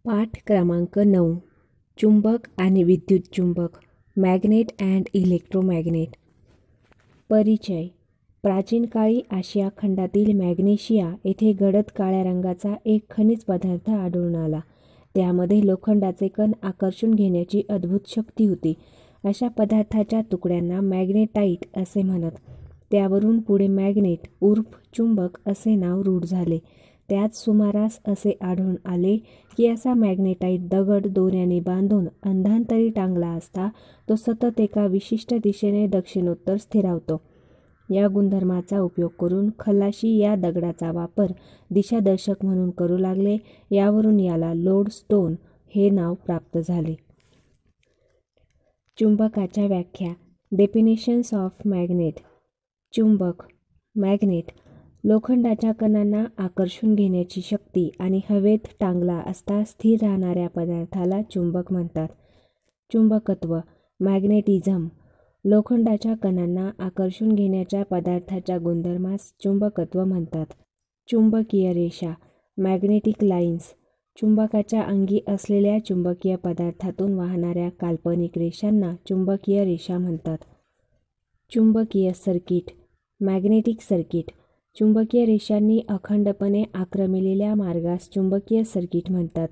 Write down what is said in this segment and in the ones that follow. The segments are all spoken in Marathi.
पाठ क्रमांक 9. चुंबक आणि विद्युत चुंबक, मॅग्नेट अँड इलेक्ट्रोमॅग्नेट. परिचय. प्राचीन काळी आशिया खंडातील मॅग्नेशिया येथे गडद काळ्या रंगाचा एक खनिज पदार्थ आढळून आला. त्यामध्ये लोखंडाचे कण आकर्षून घेण्याची अद्भुत शक्ती होती. अशा पदार्थाच्या तुकड्यांना मॅग्नेटाइट असे म्हणत. त्यावरून पुढे मॅग्नेट उर्फ चुंबक असे नाव रूढ झाले. त्याच सुमारास असे आढळून आले की असा मॅग्नेटाइट दगड दोऱ्याने बांधून अंधांतरी टांगला असता तो सतत एका विशिष्ट दिशेने दक्षिणोत्तर स्थिरावतो. या गुणधर्माचा उपयोग करून खलाशी या दगडाचा वापर दिशादर्शक म्हणून करू लागले. यावरून याला लोडस्टोन हे नाव प्राप्त झाले. चुंबकाच्या व्याख्या. Definitions of magnet. चुंबक मॅग्नेट लोखंडाच्या कणांना आकर्षून घेण्याची शक्ती आणि हवेत टांगला असता स्थिर राहणाऱ्या पदार्थाला चुंबक म्हणतात. चुंबकत्व मॅग्नेटिझम लोखंडाच्या कणांना आकर्षून घेण्याच्या पदार्थाच्या गुणधर्मास चुंबकत्व म्हणतात. चुंबकीय रेषा मॅग्नेटिक लाईन्स चुंबकाच्या अंगी असलेल्या चुंबकीय पदार्थातून वाहणाऱ्या काल्पनिक रेषांना चुंबकीय रेषा म्हणतात. चुंबकीय सर्किट मॅग्नेटिक सर्किट चुंबकीय रेषांनी अखंडपणे आक्रमिलेल्या मार्गास चुंबकीय सर्किट म्हणतात.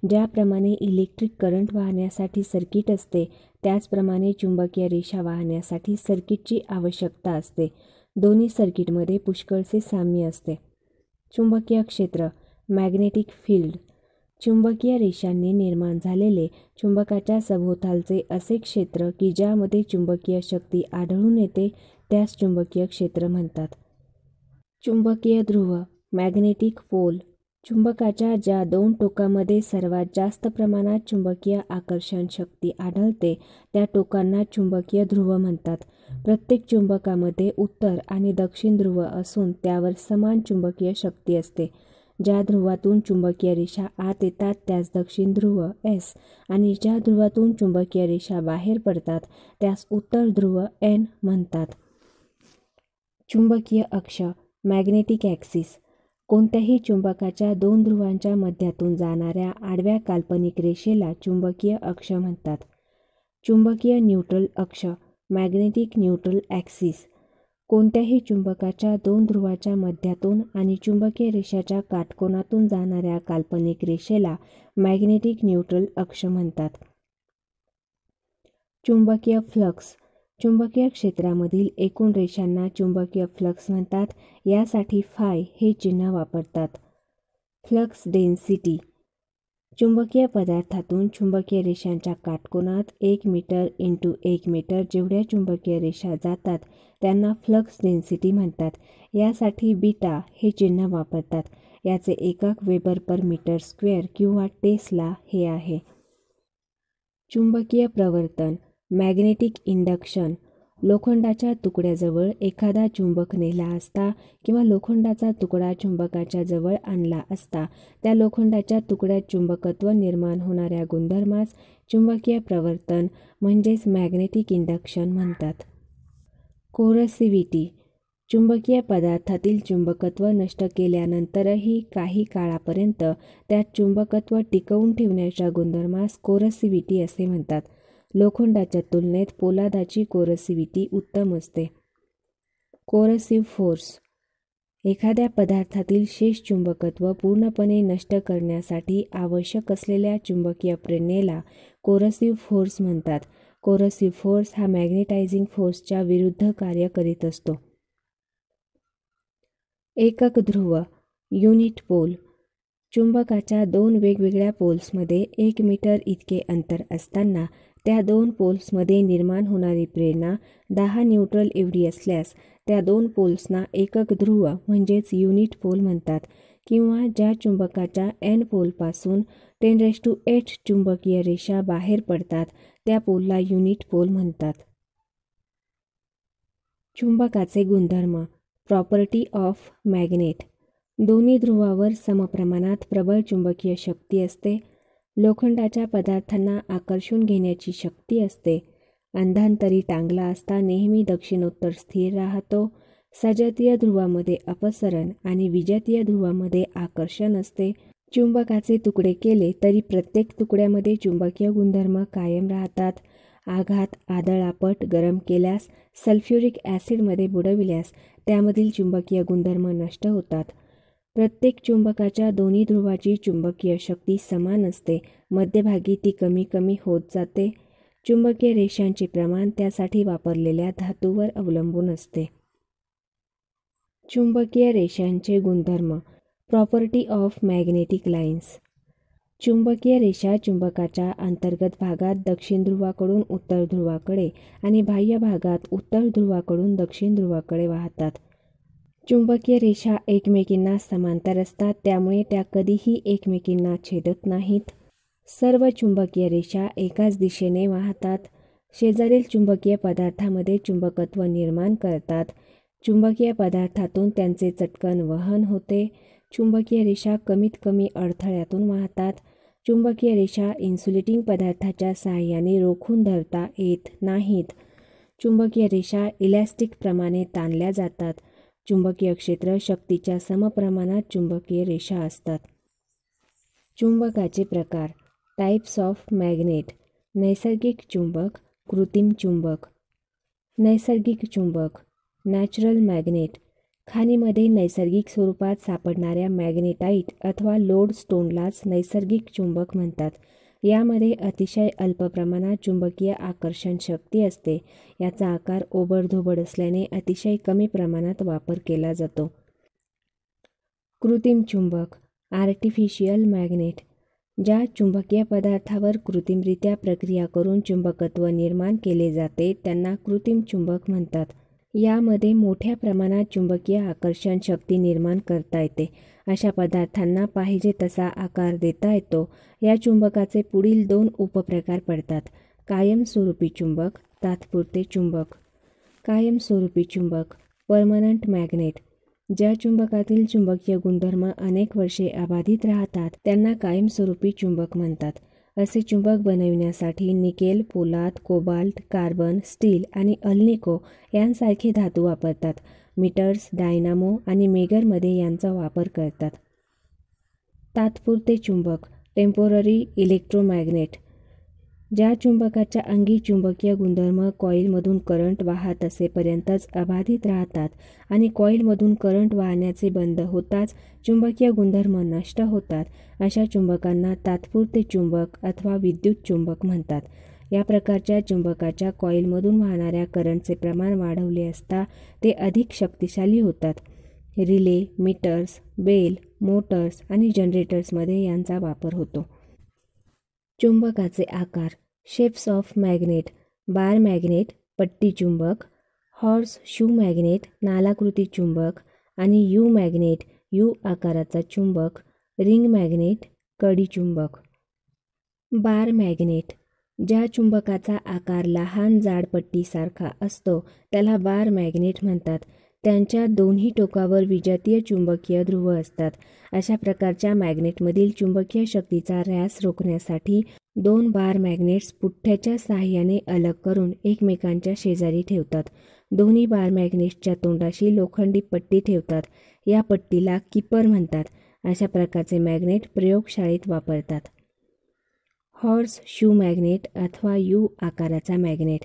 ज्याप्रमाणे इलेक्ट्रिक करंट वाहण्यासाठी सर्किट असते, त्याचप्रमाणे चुंबकीय रेषा वाहण्यासाठी सर्किटची आवश्यकता असते. दोन्ही सर्किटमध्ये पुष्कळसे साम्य असते. चुंबकीय क्षेत्र मॅग्नेटिक फील्ड चुंबकीय रेषांनी निर्माण झालेले चुंबकाच्या सभोवतालचे असे क्षेत्र की ज्यामध्ये चुंबकीय शक्ती आढळून येते त्यास चुंबकीय क्षेत्र म्हणतात. चुंबकीय ध्रुव मॅग्नेटिक पोल चुंबकाच्या ज्या दोन टोकामध्ये सर्वात जास्त प्रमाणात चुंबकीय आकर्षण शक्ती आढळते त्या टोकांना चुंबकीय ध्रुव म्हणतात. प्रत्येक चुंबकामध्ये उत्तर आणि दक्षिण ध्रुव असून त्यावर समान चुंबकीय शक्ती असते. ज्या ध्रुवातून चुंबकीय रेषा आत येतात त्यास दक्षिण ध्रुव एस आणि ज्या ध्रुवातून चुंबकीय रेषा बाहेर पडतात त्यास उत्तर ध्रुव एन म्हणतात. चुंबकीय अक्ष मॅग्नेटिक ॲक्सिस कोणत्याही चुंबकाच्या दोन ध्रुवांच्या मध्यातून जाणाऱ्या आडव्या काल्पनिक रेषेला चुंबकीय अक्ष म्हणतात. चुंबकीय न्यूट्रल अक्ष मॅग्नेटिक न्यूट्रल ॲक्सिस कोणत्याही चुंबकाच्या दोन ध्रुवाच्या मध्यातून आणि चुंबकीय रेषाच्या काटकोनातून जाणाऱ्या काल्पनिक रेषेला मॅग्नेटिक न्यूट्रल अक्ष म्हणतात. चुंबकीय फ्लक्स चुंबकीय क्षेत्रामधील एकूण रेषांना चुंबकीय फ्लक्स म्हणतात. यासाठी फाय हे चिन्ह वापरतात. फ्लक्स डेन्सिटी चुंबकीय पदार्थातून चुंबकीय रेषांच्या काटकोनात 1 मीटर × 1 मीटर जेवढ्या चुंबकीय रेषा जातात त्यांना फ्लक्स डेन्सिटी म्हणतात. यासाठी बीटा हे चिन्ह वापरतात. याचे एकक वेबर पर मीटर स्क्वेअर किंवा टेस्ला हे आहे. चुंबकीय प्रवर्तन मॅग्नेटिक इंडक्शन लोखंडाच्या तुकड्याजवळ एखादा चुंबक नेला असता किंवा लोखंडाचा तुकडा चुंबकाच्या जवळ आणला असता त्या लोखंडाच्या तुकड्यात चुंबकत्व निर्माण होणाऱ्या गुणधर्मास चुंबकीय प्रवर्तन म्हणजेच मॅग्नेटिक इंडक्शन म्हणतात. कोरसिव्हिटी चुंबकीय पदार्थातील चुंबकत्व नष्ट केल्यानंतरही काही काळापर्यंत त्यात चुंबकत्व टिकवून ठेवण्याच्या गुणधर्मास कोरसिव्हिटी असे म्हणतात. लोखंडाच्या तुलनेत पोलादाची कोरसिव्हिटी उत्तम असते. कोरसिव्ह फोर्स एखाद्या पदार्थातील शेष चुंबकत्व पूर्णपणे नष्ट करण्यासाठी आवश्यक असलेल्या चुंबकीय प्रेरणेला कोरसिव्ह फोर्स म्हणतात. कोरसिव्ह फोर्स हा मॅग्नेटायझिंग फोर्सच्या विरुद्ध कार्य करीत असतो. एकक ध्रुव युनिट पोल चुंबकाच्या दोन वेगवेगळ्या पोल्समध्ये 1 मीटर इतके अंतर असताना त्या दोन पोल्समध्ये निर्माण होणारी प्रेरणा 10 न्यूट्रल एवढी असल्यास त्या दोन पोल्सना एकक ध्रुव म्हणजेच युनिट पोल म्हणतात. किंवा ज्या चुंबकाच्या N पोलपासून 10⁸ चुंबकीय रेषा बाहेर पडतात त्या पोलला युनिट पोल म्हणतात. चुंबकाचे गुणधर्म प्रॉपर्टी ऑफ मॅग्नेट दोन्ही ध्रुवावर समप्रमाणात प्रबळ चुंबकीय शक्ती असते. लोखंडाच्या पदार्थांना आकर्षून घेण्याची शक्ती असते. अंधांतरी टांगला असता नेहमी दक्षिणोत्तर स्थिर राहतो. सजातीय ध्रुवामध्ये अपसरण आणि विजातीय ध्रुवामध्ये आकर्षण असते. चुंबकाचे तुकडे केले तरी प्रत्येक तुकड्यामध्ये चुंबकीय गुणधर्म कायम राहतात. आघात, आदळआपट, गरम केल्यास, सल्फ्युरिक ॲसिडमध्ये बुडविल्यास त्यामधील चुंबकीय गुणधर्म नष्ट होतात. प्रत्येक चुंबकाच्या दोन्ही ध्रुवाची चुंबकीय शक्ती समान असते. मध्यभागी ती कमी कमी होत जाते. चुंबकीय रेषांचे प्रमाण त्यासाठी वापरलेल्या धातूवर अवलंबून असते. चुंबकीय रेषांचे गुणधर्म. Property of magnetic lines. चुंबकीय रेषा चुंबकाच्या अंतर्गत भागात दक्षिण ध्रुवाकडून उत्तर ध्रुवाकडे आणि बाह्य भागात उत्तर ध्रुवाकडून दक्षिण ध्रुवाकडे वाहतात. चुंबकीय रेषा एकमेकींना समांतर असतात, त्यामुळे त्या कधीही एकमेकींना छेदत नाहीत. सर्व चुंबकीय रेषा एकाच दिशेने वाहतात. शेजारील चुंबकीय पदार्थामध्ये चुंबकत्व निर्माण करतात. चुंबकीय पदार्थातून त्यांचे चटकन वहन होते. चुंबकीय रेषा कमीत कमी अडथळ्यातून वाहतात. चुंबकीय रेषा इन्सुलेटिंग पदार्थाच्या सहाय्याने रोखून धरता येत नाहीत. चुंबकीय रेषा इलॅस्टिक प्रमाणे ताणल्या जातात. चुंबकीय क्षेत्र शक्तीच्या समप्रमाणात चुंबकीय रेषा असतात. चुंबकाचे प्रकार. Types of magnet. नैसर्गिक चुंबक, कृत्रिम चुंबक. नैसर्गिक चुंबक. Natural magnet. खाणीमध्ये नैसर्गिक स्वरूपात सापडणाऱ्या मॅग्नेटाइट अथवा लोडस्टोनलाच नैसर्गिक चुंबक म्हणतात. यामध्ये अतिशय अल्प प्रमाणात चुंबकीय आकर्षण शक्ती असते. याचा आकार ओबडधोबड असल्याने अतिशय कमी प्रमाणात वापर केला जातो. कृत्रिम चुंबक. Artificial magnet. ज्या चुंबकीय पदार्थावर कृत्रिमरित्या प्रक्रिया करून चुंबकत्व निर्माण केले जाते त्यांना कृत्रिम चुंबक म्हणतात. यामध्ये मोठ्या प्रमाणात चुंबकीय आकर्षण शक्ती निर्माण करता येते. अशा पदार्थांना पाहिजे तसा आकार देता येतो. या चुंबकाचे पुढील 2 उपप्रकार पडतात. कायमस्वरूपी चुंबक, तात्पुरते चुंबक. कायमस्वरूपी चुंबक. Permanent magnet. ज्या चुंबकातील चुंबकीय गुणधर्म अनेक वर्षे अबाधित राहतात त्यांना कायमस्वरूपी चुंबक म्हणतात. असे चुंबक बनविण्यासाठी निकेल, पोलाद, कोबाल्ट, कार्बन, स्टील आणि अल्निको यांसारखे धातू वापरतात. मीटर्स, डायनामो आणि मेगरमध्ये यांचा वापर करतात. तात्पुरते चुंबक. Temporary electromagnet. ज्या चुंबकाच्या अंगी चुंबकीय गुणधर्म कॉइलमधून करंट वाहत असेपर्यंतच अबाधित राहतात आणि कॉइलमधून करंट वाहण्याचे बंद होताच चुंबकीय गुणधर्म नष्ट होतात, अशा चुंबकांना तात्पुरते चुंबक अथवा विद्युत चुंबक म्हणतात. या प्रकारच्या चुंबकाच्या कॉइलमधून वाहणाऱ्या करंटचे प्रमाण वाढवले असता ते अधिक शक्तिशाली होतात. रिले, मीटर्स, बेल, मोटर्स आणि जनरेटर्समध्ये यांचा वापर होतो. चुंबकाचे आकार. Shapes of magnet. Bar magnet, पट्टी चुंबक. हॉर्स शू मॅग्नेट, नालाकृती चुंबक. आणि यू मॅग्नेट, यू आकाराचा चुंबक. रिंग मॅग्नेट, कडी चुंबक. बार मॅग्नेट. ज्या चुंबकाचा आकार लहान जाड पट्टीसारखा असतो त्याला बार मॅग्नेट म्हणतात. त्यांच्या दोन्ही टोकावर विजातीय चुंबकीय ध्रुव असतात. अशा प्रकारच्या मॅग्नेटमधील चुंबकीय शक्तीचा ऱ्हास रोखण्यासाठी 2 बार मॅग्नेट्स पुठ्ठ्याच्या साहाय्याने अलग करून एकमेकांच्या शेजारी ठेवतात. दोन्ही बार मॅग्नेट्सच्या तोंडाशी लोखंडी पट्टी ठेवतात. या पट्टीला किपर म्हणतात. अशा प्रकारचे मॅग्नेट प्रयोगशाळेत वापरतात. हॉर्स शू मॅग्नेट अथवा यू आकाराचा मॅग्नेट.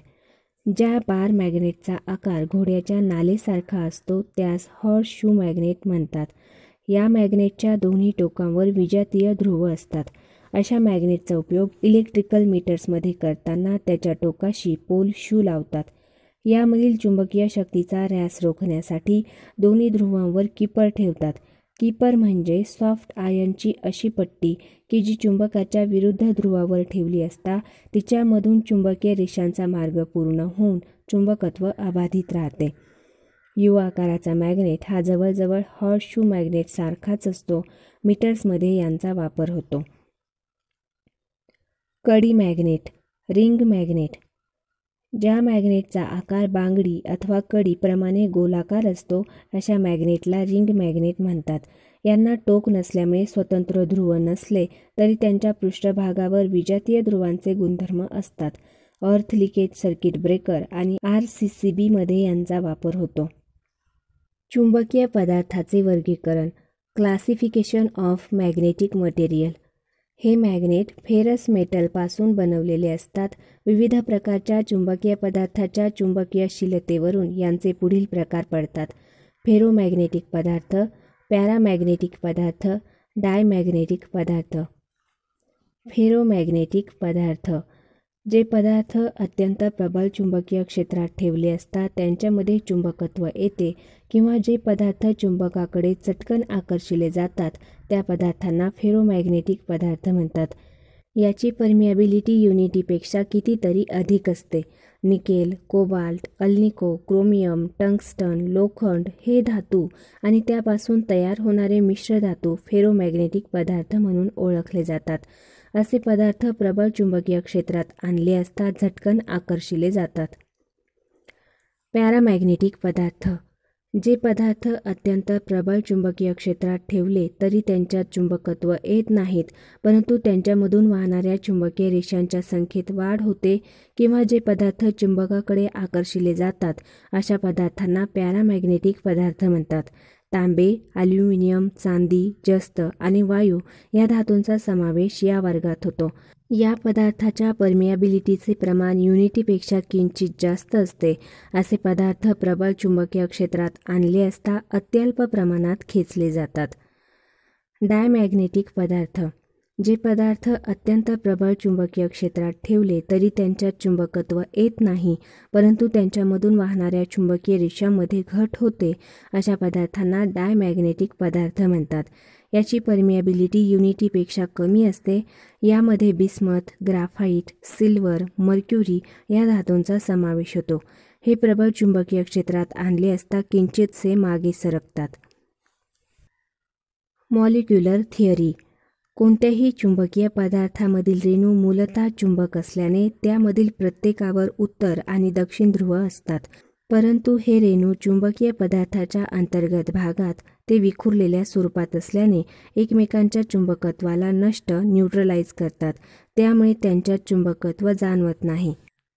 ज्या बार मॅग्नेटचा आकार घोड्याच्या नालेसारखा असतो त्यास हॉर्स शू मॅग्नेट म्हणतात. या मॅग्नेटच्या दोन्ही टोकांवर विजातीय ध्रुव असतात. अशा मॅग्नेटचा उपयोग इलेक्ट्रिकल मीटर्समध्ये करताना त्याच्या टोकाशी पोल शू लावतात. यामधील चुंबकीय शक्तीचा ऱ्हास रोखण्यासाठी दोन्ही ध्रुवांवर किपर ठेवतात. किपर म्हणजे सॉफ्ट आयर्नची अशी पट्टी की जी चुंबकाच्या विरुद्ध ध्रुवावर ठेवली असता तिच्यामधून चुंबकीय रेषांचा मार्ग पूर्ण होऊन चुंबकत्व अबाधित राहते. यू आकाराचा मॅग्नेट हा जवळजवळ हॉर्स शू मॅग्नेट सारखाच असतो. मीटर्समध्ये यांचा वापर होतो. कडी मॅग्नेट. Ring magnet. ज्या मॅग्नेटचा आकार बांगडी अथवा कडी प्रमाणे गोलाकार असतो अशा मॅग्नेटला रिंग मॅग्नेट म्हणतात. यांना टोक नसल्यामुळे स्वतंत्र ध्रुव नसले तरी त्यांच्या पृष्ठभागावर विजातीय ध्रुवांचे गुणधर्म असतात. अर्थ लिकेज सर्किट ब्रेकर आणि RCCB मध्ये यांचा वापर होतो. चुंबकीय पदार्थाचे वर्गीकरण. Classification of magnetic material. हे मॅग्नेट फेरस मेटलपासून बनवलेले असतात. विविध प्रकारच्या चुंबकीय पदार्थाच्या चुंबकीयशीलतेवरून यांचे पुढील प्रकार पडतात: फेरोमॅग्नेटिक पदार्थ, पॅरामॅग्नेटिक पदार्थ, डायमॅग्नेटिक पदार्थ. फेरोमॅग्नेटिक पदार्थ: जे पदार्थ अत्यंत प्रबळ चुंबकीय क्षेत्रात ठेवले असतात त्यांच्यामध्ये चुंबकत्व येते किंवा जे पदार्थ चुंबकाकडे चटकन आकर्षिले जातात त्या पदार्थांना फेरोमॅग्नेटिक पदार्थ म्हणतात. याची परमिएबिलिटी युनिटीपेक्षा कितीतरी अधिक असते. Nickel, cobalt, alnico, chromium, tungsten, लोखंड हे धातू आणि त्यापासून तयार होणारे मिश्र धातू फेरोमॅग्नेटिक पदार्थ म्हणून ओळखले जातात. असे पदार्थ प्रबळ चुंबकीय क्षेत्रात आणले असता झटकन आकर्षिले जातात. पॅरामॅग्नेटिक पदार्थ: जे पदार्थ अत्यंत प्रबळ चुंबकीय क्षेत्रात ठेवले तरी त्यांच्यात चुंबकत्व येत नाहीत, परंतु त्यांच्यामधून वाहणाऱ्या चुंबकीय रेषांच्या संख्येत वाढ होते किंवा जे पदार्थ चुंबकाकडे आकर्षिले जातात अशा पदार्थांना पॅरामॅग्नेटिक पदार्थ म्हणतात. तांबे, ॲल्युमिनियम, चांदी, जस्त आणि वायू या धातूंचा समावेश या वर्गात होतो. या पदार्थाच्या परमिएबिलिटीचे प्रमाण युनिटीपेक्षा किंचित जास्त असते. असे पदार्थ प्रबळ चुंबकीय क्षेत्रात आणले असता अत्यल्प प्रमाणात खेचले जातात. डायमॅग्नेटिक पदार्थ: जे पदार्थ अत्यंत प्रबळ चुंबकीय क्षेत्रात ठेवले तरी त्यांच्यात चुंबकत्व येत नाही, परंतु त्यांच्यामधून वाहणाऱ्या चुंबकीय रेषांमध्ये घट होते अशा पदार्थांना डायमॅग्नेटिक पदार्थ म्हणतात. याची परमिएबिलिटी युनिटीपेक्षा कमी असते. यामध्ये बिस्मथ, ग्राफाईट, सिल्वर, मर्क्युरी या धातूंचा समावेश होतो. हे प्रबळ चुंबकीय क्षेत्रात आणले असता किंचितसे मागे सरकतात. मॉलिक्युलर थिअरी: कोणत्याही चुंबकीय पदार्थामधील रेणू मूलतः चुंबक असल्याने त्यामधील प्रत्येकावर उत्तर आणि दक्षिण ध्रुव असतात, परंतु हे रेणू चुंबकीय पदार्थाच्या अंतर्गत भागात ते विखुरलेल्या स्वरूपात असल्याने एकमेकांच्या चुंबकत्वाला न्यूट्रलाइज करतात, त्यामुळे त्यांच्यात चुंबकत्व जाणवत नाही.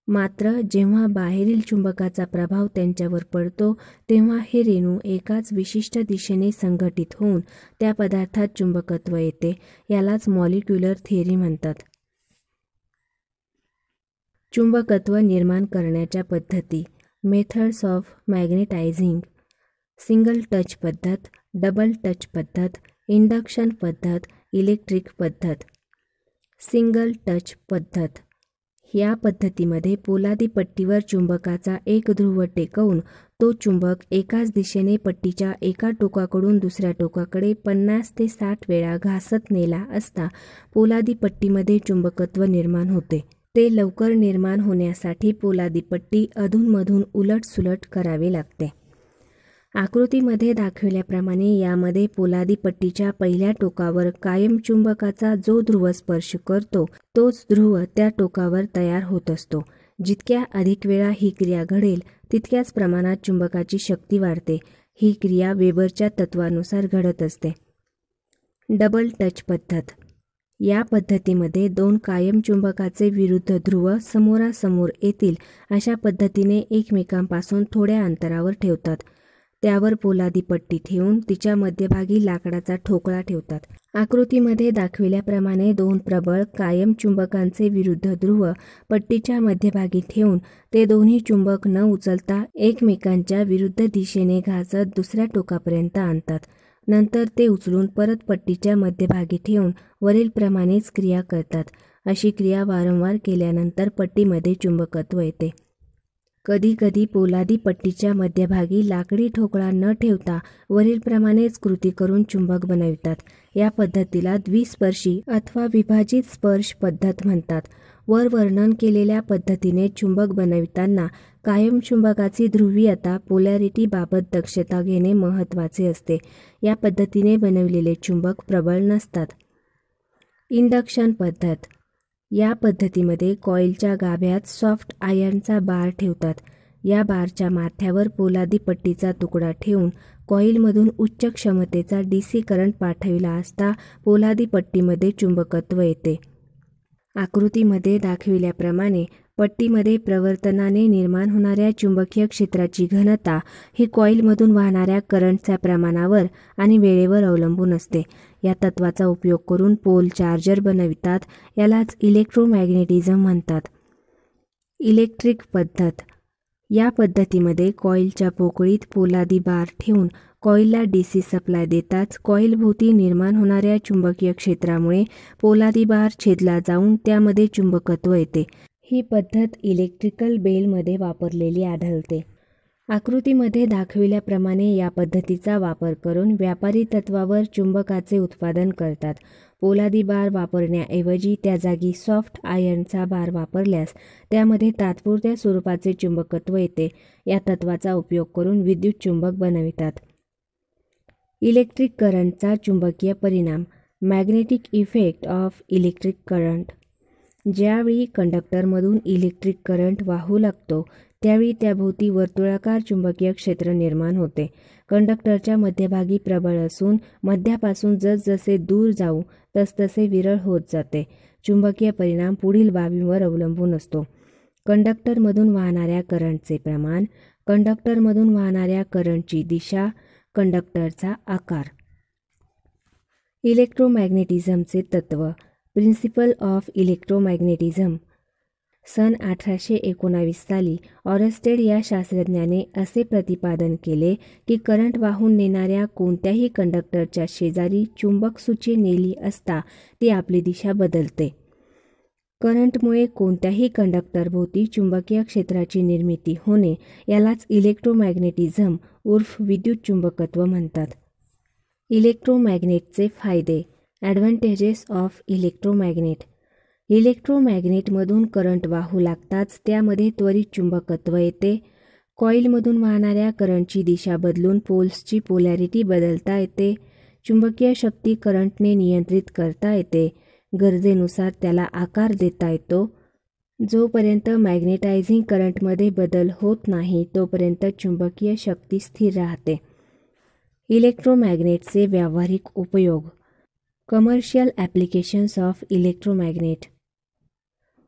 मात्र जेव्हा बाहेरील चुंबकाचा प्रभाव त्यांच्यावर पडतो तेव्हा हे रेणू एकाच विशिष्ट दिशेने संघटित होऊन त्या पदार्थात चुंबकत्व येते. यालाच मॉलिक्युलर थिअरी म्हणतात. चुंबकत्व निर्माण करण्याच्या पद्धती. Methods of magnetising: single touch पद्धत, डबल टच पद्धत, इंडक्शन पद्धत, इलेक्ट्रिक पद्धत. सिंगल टच पद्धत: या पद्धतीमध्ये पोलादी पट्टीवर चुंबकाचा एक ध्रुव टेकवून तो चुंबक एकाच दिशेने पट्टीच्या एका टोकाकडून दुसऱ्या टोकाकडे 50 ते 60 वेळा घासत नेला असता पोलादी पट्टीमध्ये चुंबकत्व निर्माण होते. ते लवकर निर्माण होण्यासाठी पोलादी पट्टी अधूनमधून उलटसुलट करावी लागते. आकृतीमध्ये दाखविल्याप्रमाणे यामध्ये पोलादी पट्टीच्या पहिल्या टोकावर कायम चुंबकाचा जो ध्रुव स्पर्श करतो तोच ध्रुव त्या टोकावर तयार होत असतो. जितक्या अधिक वेळा ही क्रिया घडेल तितक्याच प्रमाणात चुंबकाची शक्ती वाढते. ही क्रिया वेबरच्या तत्वानुसार घडत असते. डबल टच पद्धत: या पद्धतीमध्ये दोन कायम चुंबकाचे विरुद्ध ध्रुव समोरासमोर येतील अशा पद्धतीने एकमेकांपासून थोड्या अंतरावर ठेवतात. त्यावर पोलादी पट्टी ठेवून तिच्या मध्यभागी लाकडाचा ठोकळा ठेवतात. आकृतीमध्ये दाखविल्याप्रमाणे दोन प्रबळ कायम चुंबकांचे विरुद्ध ध्रुव पट्टीच्या मध्यभागी ठेवून ते दोन्ही चुंबक न उचलता एकमेकांच्या विरुद्ध दिशेने घासत दुसऱ्या टोकापर्यंत आणतात. नंतर ते उचलून परत पट्टीच्या मध्यभागी ठेवून वरीलप्रमाणेच क्रिया करतात. अशी क्रिया वारंवार केल्यानंतर पट्टीमध्ये चुंबकत्व येते. कधीकधी पोलादी पट्टीच्या मध्यभागी लाकडी ठोकळा न ठेवता वरीलप्रमाणेच कृती करून चुंबक बनवितात. या पद्धतीला द्विस्पर्शी अथवा विभाजित स्पर्श पद्धत म्हणतात. वर वर्णन केलेल्या पद्धतीने चुंबक बनविताना कायम चुंबकाची ध्रुवीयता पोलॅरिटी बाबत दक्षता घेणे महत्त्वाचे असते. या पद्धतीने बनविलेले चुंबक प्रबळ नसतात. इंडक्शन पद्धत: या पद्धतीमध्ये कॉइलच्या गाभ्यात सॉफ्ट आयर्नचा बार ठेवतात. या बारच्या माथ्यावर पोलादी पट्टीचा तुकडा ठेवून कॉइलमधून उच्च क्षमतेचा DC करंट पाठविला असता पोलादी पट्टीमध्ये चुंबकत्व येते. आकृतीमध्ये दाखविल्याप्रमाणे पट्टीमध्ये प्रवर्तनाने निर्माण होणाऱ्या चुंबकीय क्षेत्राची घनता ही कॉईलमधून वाहणाऱ्या करंटच्या प्रमाणावर आणि वेळेवर अवलंबून असते. या तत्त्वाचा उपयोग करून पोल चार्जर बनवितात. यालाच इलेक्ट्रोमॅग्नेटिझम म्हणतात. इलेक्ट्रिक पद्धत. या पद्धतीमध्ये कॉईलच्या पोकळीत पोलादी बार ठेवून कॉईलला DC सप्लाय देताच कॉईलभोवती निर्माण होणाऱ्या चुंबकीय क्षेत्रामुळे पोलादी बार छेदला जाऊन त्यामध्ये चुंबकत्व येते. ही पद्धत इलेक्ट्रिकल बेलमध्ये वापरलेली आढळते. आकृतीमध्ये दाखविल्याप्रमाणे या पद्धतीचा वापर करून व्यापारी तत्वावर चुंबकाचे उत्पादन करतात. पोलादी बार वापरण्याऐवजी त्या जागी सॉफ्ट आयर्नचा बार वापरल्यास त्यामध्ये तात्पुरत्या स्वरूपाचे चुंबकत्व येते. या तत्त्वाचा उपयोग करून विद्युत चुंबक बनवितात. इलेक्ट्रिक करंटचा चुंबकीय परिणाम. Magnetic effect of electric current. ज्यावेळी कंडक्टरमधून इलेक्ट्रिक करंट वाहू लागतो त्यावेळी त्याभोवती वर्तुळाकार चुंबकीय क्षेत्र निर्माण होते. कंडक्टरच्या मध्यभागी प्रबळ असून मध्यापासून जसजसे दूर जाऊ तसतसे विरळ होत जाते. चुंबकीय परिणाम पुढील बाबींवर अवलंबून असतो. कंडक्टरमधून वाहणाऱ्या करंटचे प्रमाण, कंडक्टरमधून वाहणाऱ्या करंटची दिशा, कंडक्टरचा आकार. इलेक्ट्रोमॅग्नेटिझमचे तत्त्व. Principle of इलेक्ट्रोमॅग्नेटिझम. सन 1819 साली ऑरस्टेड या शास्त्रज्ञाने असे प्रतिपादन केले की करंट वाहून नेणाऱ्या कोणत्याही कंडक्टरच्या शेजारी चुंबक सूची नेली असता ती आपली दिशा बदलते. करंटमुळे कोणत्याही कंडक्टरभोवती चुंबकीय क्षेत्राची निर्मिती होणे यालाच इलेक्ट्रोमॅग्नेटिझम उर्फ विद्युत चुंबकत्व म्हणतात. इलेक्ट्रोमॅग्नेटचे फायदे. ॲडव्हांटेजेस ऑफ इलेक्ट्रोमॅग्नेट. इलेक्ट्रोमॅग्नेटमधून करंट वाहू लागताच त्यामध्ये त्वरित चुंबकत्व येते. कॉईलमधून वाहणाऱ्या करंटची दिशा बदलून पोल्सची पोलॅरिटी बदलता येते. चुंबकीय शक्ती करंटने नियंत्रित करता येते. गरजेनुसार त्याला आकार देता येतो. जोपर्यंत मॅग्नेटायझिंग करंटमध्ये बदल होत नाही तोपर्यंत चुंबकीय शक्ती स्थिर राहते. इलेक्ट्रोमॅग्नेटचे व्यावहारिक उपयोग. Commercial applications of electromagnet.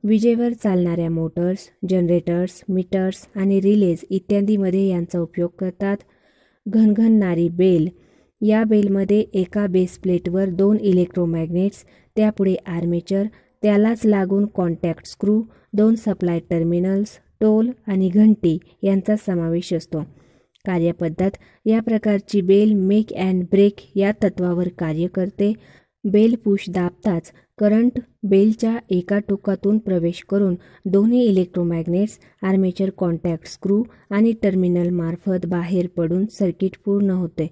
विजेवर चालणाऱ्या मोटर्स, जनरेटर्स, मीटर्स आणि रिलेज इत्यादीमध्ये यांचा उपयोग करतात. घनघनणारी बेल. या बेलमध्ये एका बेस प्लेटवर 2 इलेक्ट्रोमॅग्नेट्स, त्यापुढे आर्मेचर, त्यालाच लागून contact screw, 2 supply terminals, toll आणि घंटी यांचा समावेश असतो. कार्यपद्धत. या प्रकारची बेल मेक अँड ब्रेक या तत्वावर कार्य करते. बेल पुश दाबताच करंट बेलच्या एका टोकातून प्रवेश करून दोन्ही इलेक्ट्रोमॅग्नेट्स, आर्मेचर कॉन्टॅक्ट स्क्रू आणि टर्मिनलमार्फत बाहेर पडून सर्किट पूर्ण होते.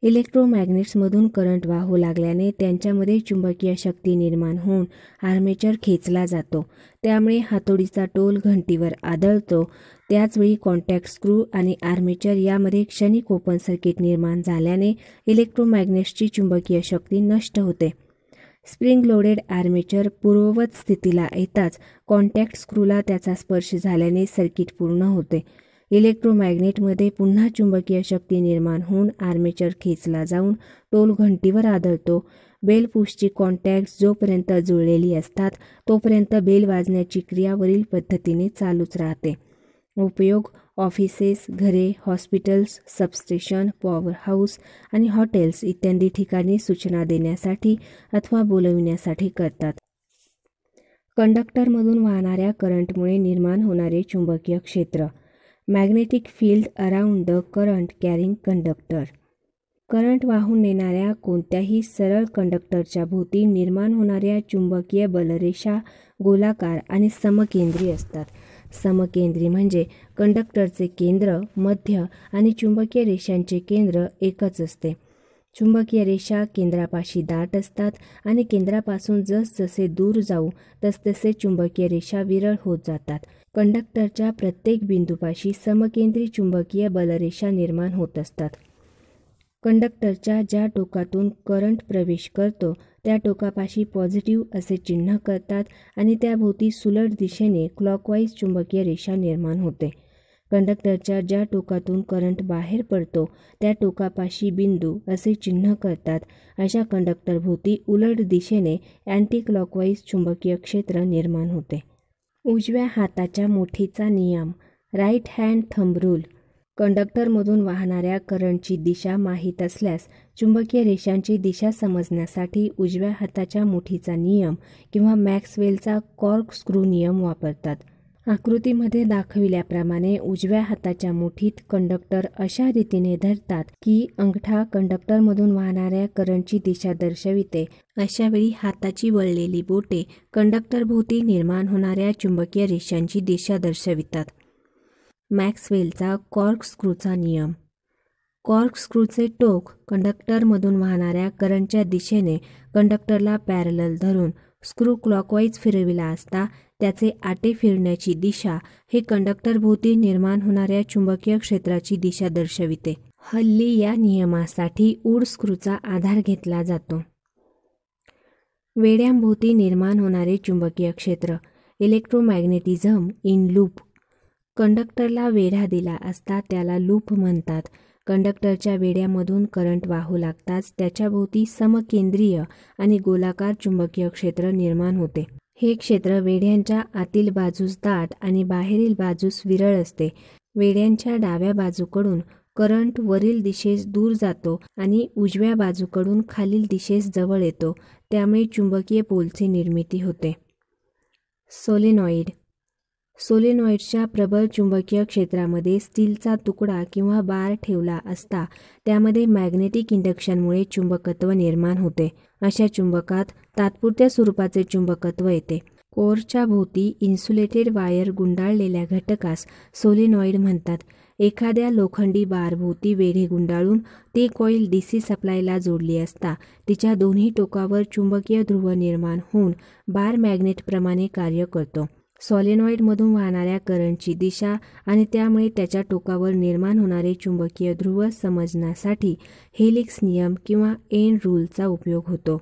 इलेक्ट्रोमॅग्नेट्समधून करंट वाहू लागल्याने त्यांच्यामध्ये चुंबकीय शक्ती निर्माण होऊन आर्मेचर खेचला जातो. त्यामुळे हातोडीचा टोल घंटीवर आदळतो. त्याचवेळी कॉन्टॅक्ट स्क्रू आणि आर्मेचर यामध्ये क्षणिक ओपन सर्किट निर्माण झाल्याने इलेक्ट्रोमॅग्नेट्सची चुंबकीय शक्ती नष्ट होते. स्प्रिंग लोडेड आर्मेचर पूर्ववत स्थितीला येताच कॉन्टॅक्ट स्क्रूला त्याचा स्पर्श झाल्याने सर्किट पूर्ण होते. इलेक्ट्रोमॅग्नेटमध्ये पुन्हा चुंबकीय शक्ती निर्माण होऊन आर्मेचर खेचला जाऊन टोल घंटीवर आदळतो. बेल पुशची कॉन्टॅक्ट्स जोपर्यंत जुळलेली असतात तोपर्यंत बेल वाजण्याची क्रिया वरील पद्धतीने चालूच राहते. उपयोग. ऑफिसेस, घरे, हॉस्पिटल्स, सबस्टेशन, पॉवर हाऊस आणि हॉटेल्स इत्यादी ठिकाणी सूचना देण्यासाठी अथवा बोलविण्यासाठी करतात. कंडक्टरमधून वाहणाऱ्या करंटमुळे निर्माण होणारे चुंबकीय क्षेत्र. Magnetic field around the current carrying conductor. Current वाहून नेणाऱ्या कोणत्याही सरळ कंडक्टरच्या भोवती निर्माण होणाऱ्या चुंबकीय बलरेषा गोलाकार आणि समकेंद्री असतात. समकेंद्री म्हणजे कंडक्टरचे केंद्र, मध्य आणि चुंबकीय रेषांचे केंद्र एकच असते. चुंबकीय रेषा केंद्रापाशी दाट असतात आणि केंद्रापासून जसजसे दूर जाऊ तसतसे चुंबकीय रेषा विरळ होत जातात. कंडक्टरच्या प्रत्येक बिंदूपाशी समकेंद्री चुंबकीय बलरेषा निर्माण होत असतात. कंडक्टरच्या ज्या टोकातून करंट प्रवेश करतो त्या टोकापाशी पॉझिटिव्ह असे चिन्ह करतात आणि त्याभोवती सुलट दिशेने क्लॉकवाईज चुंबकीय रेषा निर्माण होते. कंडक्टरच्या ज्या टोकातून करंट बाहेर पडतो त्या टोकापाशी बिंदू असे चिन्ह करतात. अशा कंडक्टरभोवती उलट दिशेने अँटी क्लॉकवाईज चुंबकीय क्षेत्र निर्माण होते. उजव्या हाताच्या मुठीचा नियम, राईट हँड थंब रूल. कंडक्टरमधून वाहणाऱ्या करंटची दिशा माहीत असल्यास चुंबकीय रेषांची दिशा समजण्यासाठी उजव्या हाताच्या मुठीचा नियम किंवा मॅक्सवेलचा कॉर्कस्क्रू नियम वापरतात. आकृतीमध्ये दाखविल्याप्रमाणे उजव्या हाताच्या मुठीत कंडक्टर अशा रीतीने धरतात की अंगठा कंडक्टरमधून वाहणाऱ्या करंटची दिशा दर्शविते. अशावेळी हाताची वळलेली बोटे कंडक्टरभोवती निर्माण होणाऱ्या चुंबकीय रेषांची दिशा दर्शवितात. मॅक्सवेलचा कॉर्कस्क्रूचा नियम. कॉर्कस्क्रूचे टोक कंडक्टरमधून वाहणाऱ्या करंटच्या दिशेने कंडक्टरला पॅरलल धरून स्क्रू क्लॉकवाईज फिरविला असता त्याचे आटे फिरण्याची दिशा हे कंडक्टरभोवती निर्माण होणाऱ्या चुंबकीय क्षेत्राची दिशा दर्शविते. हल्ली या नियमासाठी वूड स्क्रूचा आधार घेतला जातो. वेड्यांभोवती निर्माण होणारे चुंबकीय क्षेत्र, इलेक्ट्रोमॅग्नेटिझम इन लूप. कंडक्टरला वेढा दिला असता त्याला लूप म्हणतात. कंडक्टरच्या वेड्यामधून करंट वाहू लागताच त्याच्याभोवती समकेंद्रीय आणि गोलाकार चुंबकीय क्षेत्र निर्माण होते. हे क्षेत्र वेड्यांच्या आतील बाजूस दाट आणि बाहेरील बाजूस विरळ असते. वेड्यांच्या डाव्या बाजूकडून करंट वरील दिशेस दूर जातो आणि उजव्या बाजूकडून खालील दिशेस जवळ येतो, त्यामुळे चुंबकीय पोलची निर्मिती होते. सोलेनॉइड. सोलेनॉइडच्या प्रबळ चुंबकीय क्षेत्रामध्ये स्टीलचा तुकडा किंवा बार ठेवला असता त्यामध्ये मॅग्नेटिक इंडक्शनमुळे चुंबकत्व निर्माण होते. अशा चुंबकात तात्पुरत्या स्वरूपाचे चुंबकत्व येते. कोअरच्या भोवती इन्सुलेटेड वायर गुंडाळलेल्या घटकास सोलेनॉइड म्हणतात. एखाद्या लोखंडी बारभोवती वेढे गुंडाळून ती कॉईल DC सप्लायला जोडली असता तिच्या दोन्ही टोकावर चुंबकीय ध्रुव निर्माण होऊन बार मॅग्नेटप्रमाणे कार्य करतो. सॉलेनॉइडमधून वाहणाऱ्या करंटची दिशा आणि त्यामुळे त्याच्या टोकावर निर्माण होणारे चुंबकीय ध्रुव समजण्यासाठी हेलिक्स नियम किंवा एंड रूलचा उपयोग होतो.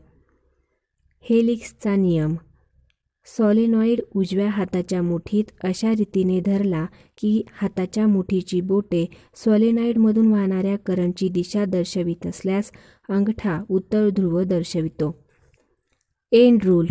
हेलिक्सचा नियम. सॉलेनॉइड उजव्या हाताच्या मुठीत अशा रीतीने धरला की हाताच्या मुठीची बोटे सॉलेनॉइडमधून वाहणाऱ्या करंटची दिशा दर्शवित असल्यास अंगठा उत्तर ध्रुव दर्शवितो. End rule.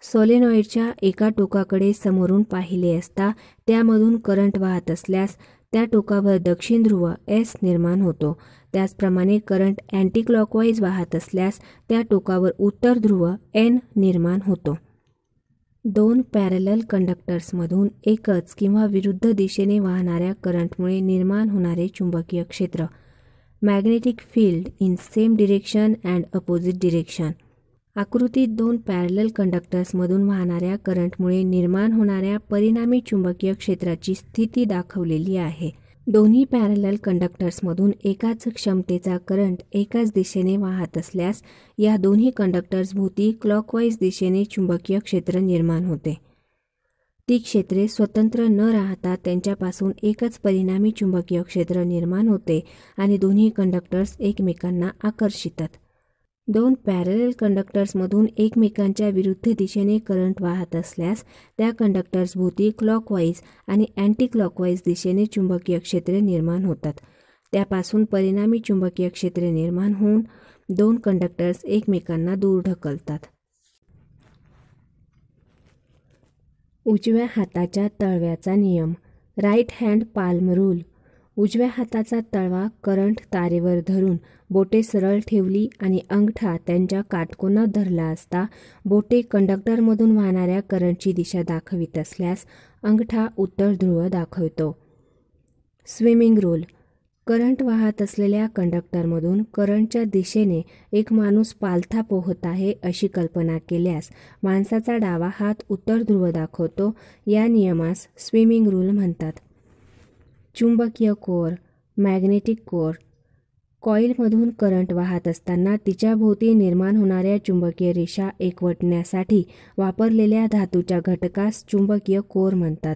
सॉलेनॉइडच्या एका टोकाकडे समोरून पाहिले असता त्यामधून करंट वाहत असल्यास त्या टोकावर दक्षिण ध्रुव S निर्माण होतो. त्याचप्रमाणे करंट अँटी क्लॉकवाईज वाहत असल्यास त्या टोकावर उत्तर ध्रुव N निर्माण होतो. दोन पॅरलल कंडक्टर्समधून एकच किंवा विरुद्ध दिशेने वाहणाऱ्या करंटमुळे निर्माण होणारे चुंबकीय क्षेत्र, magnetic field in same direction and opposite direction. आकृतीत दोन पॅरलल कंडक्टर्समधून वाहणाऱ्या करंटमुळे निर्माण होणाऱ्या परिणामी चुंबकीय क्षेत्राची स्थिती दाखवलेली आहे. दोन्ही पॅरलल कंडक्टर्समधून एकाच क्षमतेचा करंट एकाच दिशेने वाहत असल्यास या दोन्ही कंडक्टर्सभोवती क्लॉकवाईज दिशेने चुंबकीय क्षेत्र निर्माण होते. ती क्षेत्रे स्वतंत्र न राहता त्यांच्यापासून एकच परिणामी चुंबकीय क्षेत्र निर्माण होते आणि दोन्ही कंडक्टर्स एकमेकांना आकर्षितात. दोन पॅरलल कंडक्टर्समधून एकमेकांच्या विरुद्ध दिशेने करंट वाहत असल्यास त्या कंडक्टर्सभोवती क्लॉकवाईज आणि अँटी क्लॉकवाईज दिशेने चुंबकीय क्षेत्रे निर्माण होतात. त्यापासून परिणामी चुंबकीय क्षेत्रे निर्माण होऊन दोन कंडक्टर्स एकमेकांना दूर ढकलतात. उजव्या हाताच्या तळव्याचा नियम, राईट हँड पाल्म रूल. उजव्या हाताचा तळवा करंट तारेवर धरून बोटे सरळ ठेवली आणि अंगठा त्यांच्या काटकोनात धरला असता बोटे कंडक्टरमधून वाहणाऱ्या करंटची दिशा दाखवित असल्यास अंगठा उत्तर ध्रुव दाखवतो. Swimming rule. करंट वाहत असलेल्या कंडक्टरमधून करंटच्या दिशेने एक माणूस पालथा पोहत आहे अशी कल्पना केल्यास माणसाचा डावा हात उत्तर ध्रुव दाखवतो. या नियमास स्विमिंग रूल म्हणतात. चुंबकीय कोअर, मॅग्नेटिक कोअर. कॉईलमधून करंट वाहत असताना तिच्याभोवती निर्माण होणाऱ्या चुंबकीय रेषा एकवटण्यासाठी वापरलेल्या धातूच्या घटकास चुंबकीय कोअर म्हणतात.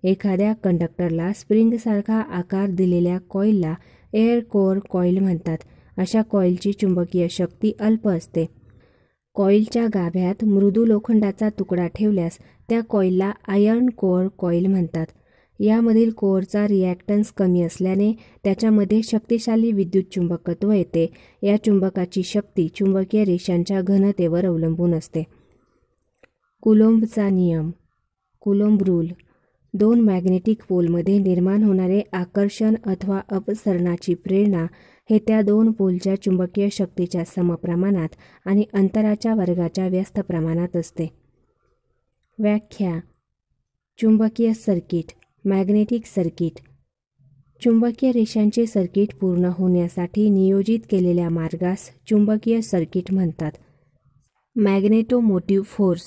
एखाद्या कंडक्टरला स्प्रिंगसारखा आकार दिलेल्या कॉईलला एअर कोअर कॉईल म्हणतात. अशा कॉईलची चुंबकीय शक्ती अल्प असते. कॉईलच्या गाभ्यात मृदू लोखंडाचा तुकडा ठेवल्यास त्या कॉईलला आयर्न कोअर कॉईल म्हणतात. यामधील कोअरचा रिॲक्टन्स कमी असल्याने त्याच्यामध्ये शक्तिशाली विद्युत चुंबकत्व येते. या चुंबकाची शक्ती चुंबकीय रेषांच्या घनतेवर अवलंबून असते. कुलोंबचा नियम. Coulomb rule. दोन मॅग्नेटिक पोलमध्ये निर्माण होणारे आकर्षण अथवा अपसरणाची प्रेरणा हे त्या दोन पोलच्या चुंबकीय शक्तीच्या समप्रमाणात आणि अंतराच्या वर्गाच्या व्यस्त प्रमाणात असते. व्याख्या. चुंबकीय सर्किट. Magnetic circuit. चुंबकीय रेषांचे सर्किट पूर्ण होण्यासाठी नियोजित केलेल्या मार्गास चुंबकीय सर्किट म्हणतात. Magnetomotive force.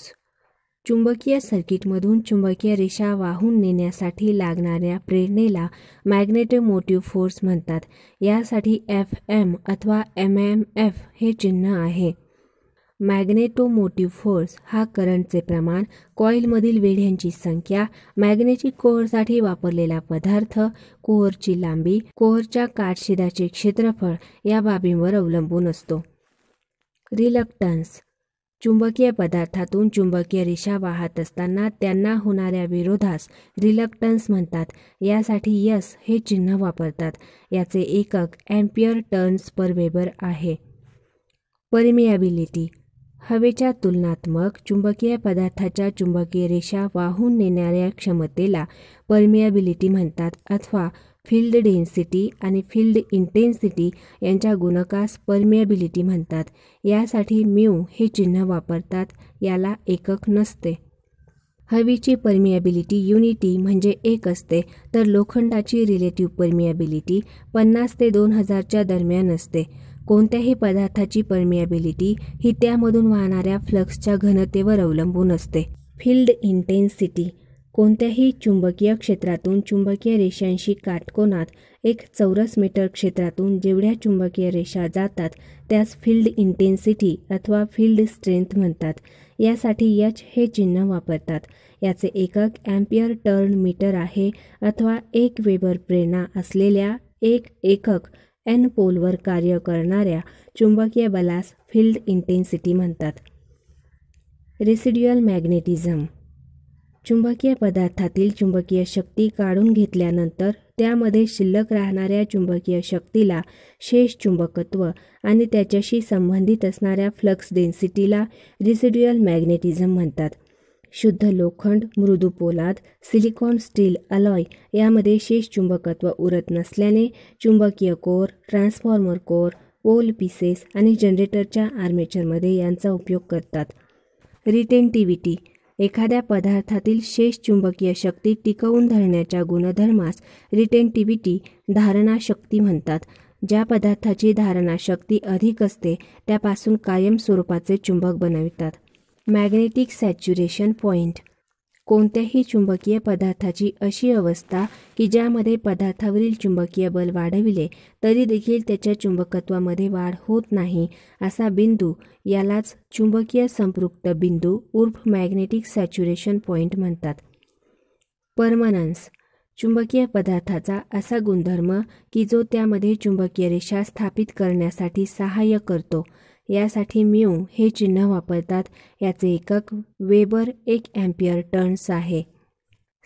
चुंबकीय सर्किटमधून चुंबकीय रेषा वाहून नेण्यासाठी लागणाऱ्या प्रेरणेला मॅग्नेटोमोटिव्ह फोर्स म्हणतात. यासाठी FM अथवा MMF हे चिन्ह आहे. मॅग्नेटोमोटिव्ह फोर्स हा करंटचे प्रमाण, कॉइलमधील वेढ्यांची संख्या, मॅग्नेटिक कोअरसाठी वापरलेला पदार्थ, कोअरची लांबी, कोअरच्या काटछेदाचे क्षेत्रफळ या बाबींवर अवलंबून असतो. रिलक्टन्स. चुंबकीय पदार्थातून चुंबकीय रेषा वाहत असताना त्यांना होणाऱ्या विरोधास रिलक्टन्स म्हणतात. यासाठी S हे चिन्ह वापरतात. याचे एकक अँपिअर टर्न्स पर वेबर आहे. परमियाबिलिटी. हवेच्या तुलनात्मक चुंबकीय पदार्थाच्या चुंबकीय रेषा वाहून नेणाऱ्या क्षमतेला परमियाबिलिटी म्हणतात अथवा फील्ड डेन्सिटी आणि फील्ड इंटेन्सिटी यांच्या गुणकास परमियाबिलिटी म्हणतात. यासाठी म्यू हे चिन्ह वापरतात. याला एकक नसते. हवेची परमियाबिलिटी युनिटी म्हणजे 1 असते, तर लोखंडाची रिलेटिव्ह परमियाबिलिटी 50 ते 2000च्या दरम्यान असते. कोणत्याही पदार्थाची परमियाबिलिटी ही त्यामधून वाहणाऱ्या फ्लक्सच्या घनतेवर अवलंबून असते. Field intensity. कोणत्याही चुंबकीय क्षेत्रातून चुंबकीय रेषांशी काटकोनात एक चौरस मीटर क्षेत्रातून जेवढ्या चुंबकीय रेषा जातात त्यास फील्ड इंटेन्सिटी अथवा फील्ड स्ट्रेंथ म्हणतात. यासाठी H हे चिन्ह वापरतात. याचे एकक अँपिअर टर्न मीटर आहे अथवा 1 वेबर प्रेरणा असलेल्या 1 एकक N पोलवर कार्य करणाऱ्या चुंबकीय बलास फील्ड इंटेन्सिटी म्हणतात. Residual magnetism. चुंबकीय पदार्थातील चुंबकीय शक्ती काढून घेतल्यानंतर त्यामध्ये शिल्लक राहणाऱ्या चुंबकीय शक्तीला शेष चुंबकत्व आणि त्याच्याशी संबंधित असणाऱ्या फ्लक्स डेन्सिटीला रेसिड्युअल मॅग्नेटिझम म्हणतात. शुद्ध लोखंड, मृदू पोलाद, सिलिकॉन स्टील अलॉय यामध्ये शेष चुंबकत्व उरत नसल्याने चुंबकीय core, transformer core, pole pieces आणि जनरेटरच्या आर्मेचरमध्ये यांचा उपयोग करतात. रिटेंटिव्हिटी. एखाद्या पदार्थातील शेष चुंबकीय शक्ती टिकवून धरण्याच्या गुणधर्मास रिटेंटिव्हिटी धारणा शक्ती म्हणतात. ज्या पदार्थाची धारणा शक्ती अधिक असते त्यापासून कायम स्वरूपाचे चुंबक बनवितात. Magnetic saturation point. कोणत्याही चुंबकीय पदार्थाची अशी अवस्था की ज्यामध्ये पदार्थावरील चुंबकीय बल वाढविले तरी देखील त्याच्या चुंबकत्वामध्ये वाढ होत नाही असा बिंदू यालाच चुंबकीय संपृक्त बिंदू उर्फ मॅग्नेटिक सॅच्युरेशन पॉइंट म्हणतात. परमनन्स. चुंबकीय पदार्थाचा असा गुणधर्म की जो त्यामध्ये चुंबकीय रेषा स्थापित करण्यासाठी सहाय्य करतो. यासाठी म्यू हे चिन्ह वापरतात. याचे एकक वेबर 1 अँपिअर टर्न्स आहे.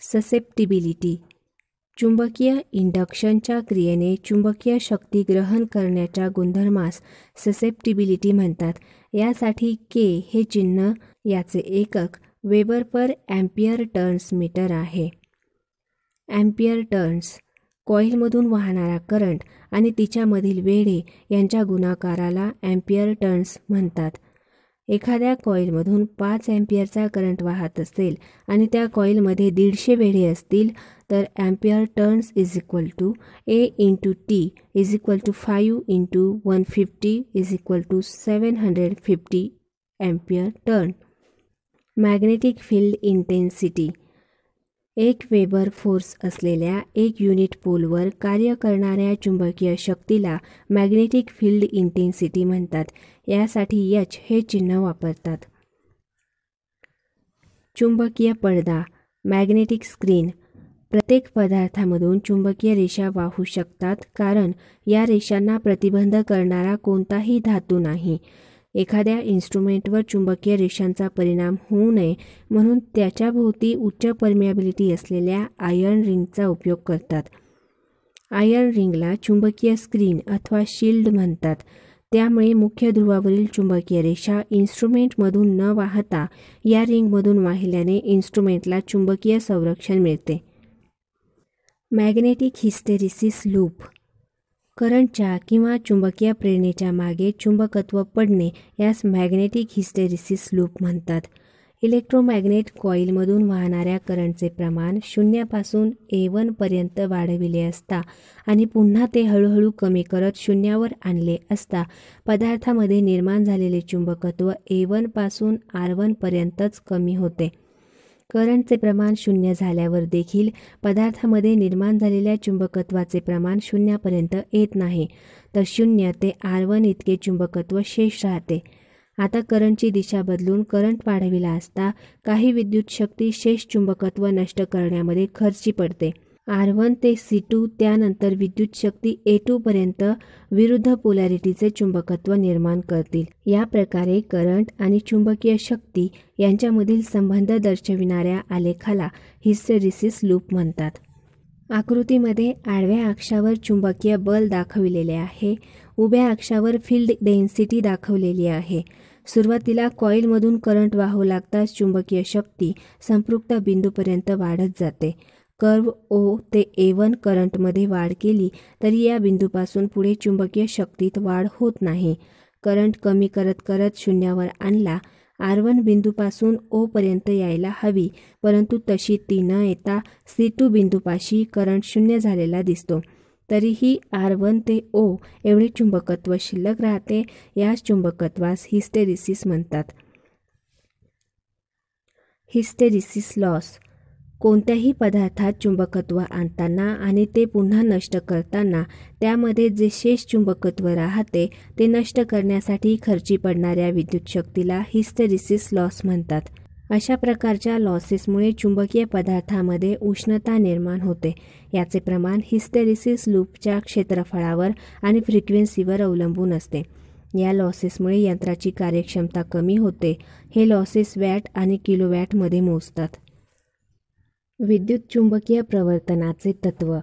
ससेप्टिबिलिटी. चुंबकीय इंडक्शनच्या क्रियेने चुंबकीय शक्ती ग्रहण करण्याच्या गुणधर्मास ससेप्टिबिलिटी म्हणतात. यासाठी के हे चिन्ह, याचे एकक weber per ampere turns metre आहे. Ampere turns. कॉइलमधून वाहणारा करंट आणि तिच्यामधील वेढे यांच्या गुणाकाराला अँपिअर टर्न्स म्हणतात. एखाद्या कॉइलमधून 5 अँपिअरचा करंट वाहत असेल आणि त्या कॉइलमध्ये 150 वेढे असतील तर ampere turns is equal to A × T is equal to 5 × 150 is equal to 750 ampere turn. Magnetic field intensity. 1 weber force असलेल्या 1 युनिट पोलवर कार्य करणाऱ्या चुंबकीय शक्तीला मॅग्नेटिक फील्ड इंटेन्सिटी म्हणतात. यासाठी H हे चिन्ह वापरतात. चुंबकीय पडदा. Magnetic screen. प्रत्येक पदार्थामधून चुंबकीय रेषा वाहू शकतात कारण या रेषांना प्रतिबंध करणारा कोणताही धातू नाही. एखाद्या इन्स्ट्रुमेंटवर चुंबकीय रेषांचा परिणाम होऊ नये म्हणून त्याच्याभोवती उच्च परमियाबिलिटी असलेल्या आयर्न रिंगचा उपयोग करतात. आयर्न रिंगला चुंबकीय स्क्रीन अथवा शिल्ड म्हणतात. त्यामुळे मुख्य ध्रुवावरील चुंबकीय रेषा इन्स्ट्रुमेंटमधून न वाहता या रिंगमधून वाहिल्याने इन्स्ट्रुमेंटला चुंबकीय संरक्षण मिळते. Magnetic hysteresis loop. करंटच्या किंवा चुंबकीय प्रेरणेच्या मागे चुंबकत्व पडणे यास मॅग्नेटिक हिस्टेरिसिस लूप म्हणतात. इलेक्ट्रोमॅग्नेट कॉईलमधून वाहणाऱ्या करंटचे प्रमाण 0 पासून A1 पर्यंत वाढविले असता आणि पुन्हा ते हळूहळू कमी करत 0 वर आणले असता पदार्थामध्ये निर्माण झालेले चुंबकत्व A1 पासून R1 पर्यंतच कमी होते. करंटचे प्रमाण 0 झाल्यावर देखील पदार्थामध्ये निर्माण झालेल्या चुंबकत्वाचे प्रमाण 0 पर्यंत येत नाही, तर 0 ते R1 इतके चुंबकत्व शेष राहते. आता करंटची दिशा बदलून करंट वाढविला असता काही विद्युत शक्ती शेष चुंबकत्व नष्ट करण्यामध्ये खर्ची पडते. R1 ते C2 त्यानंतर विद्युत शक्ती A2 पर्यंत विरुद्ध पोलॅरिटीचे चुंबकत्व निर्माण करतील. या प्रकारे करंट आणि चुंबकीय शक्ती यांच्यामधील संबंध दर्शविणाऱ्या आलेखाला हिस्टेरिसिस लूप म्हणतात. आकृतीमध्ये आडव्या अक्षावर चुंबकीय बल दाखविलेले आहे. उभ्या अक्षावर फील्ड डेन्सिटी दाखवलेली आहे. सुरुवातीला कॉईलमधून करंट वाहू लागताच चुंबकीय शक्ती संपृक्त बिंदूपर्यंत वाढत जाते. कर्व O ते A1 करंटमध्ये वाढ केली तरी या बिंदूपासून पुढे चुंबकीय शक्तीत वाढ होत नाही. करंट कमी करत करत 0 वर आणला. R1 बिंदूपासून O पर्यंत यायला हवी, परंतु तशी ती न येता C2 बिंदूपाशी करंट 0 झालेला दिसतो. तरीही R1 ते O एवढे चुंबकत्व शिल्लक राहते. याच चुंबकत्वास हिस्टेरिसिस म्हणतात. Hysteresis loss. कोणत्याही पदार्थात चुंबकत्व आणताना आणि ते पुन्हा नष्ट करताना त्यामध्ये जे शेष चुंबकत्व राहते ते नष्ट करण्यासाठी खर्ची पडणाऱ्या विद्युत शक्तीला हिस्टेरिसिस लॉस म्हणतात. अशा प्रकारच्या लॉसेसमुळे चुंबकीय पदार्थामध्ये उष्णता निर्माण होते. याचे प्रमाण हिस्टेरिसिस लूपच्या क्षेत्रफळावर आणि फ्रिक्वेन्सीवर अवलंबून असते. या लॉसेसमुळे यंत्राची कार्यक्षमता कमी होते. हे लॉसेस वॅट आणि किलोवॅटमध्ये मोजतात. विद्युत चुंबकीय प्रवर्तनाचे तत्त्व.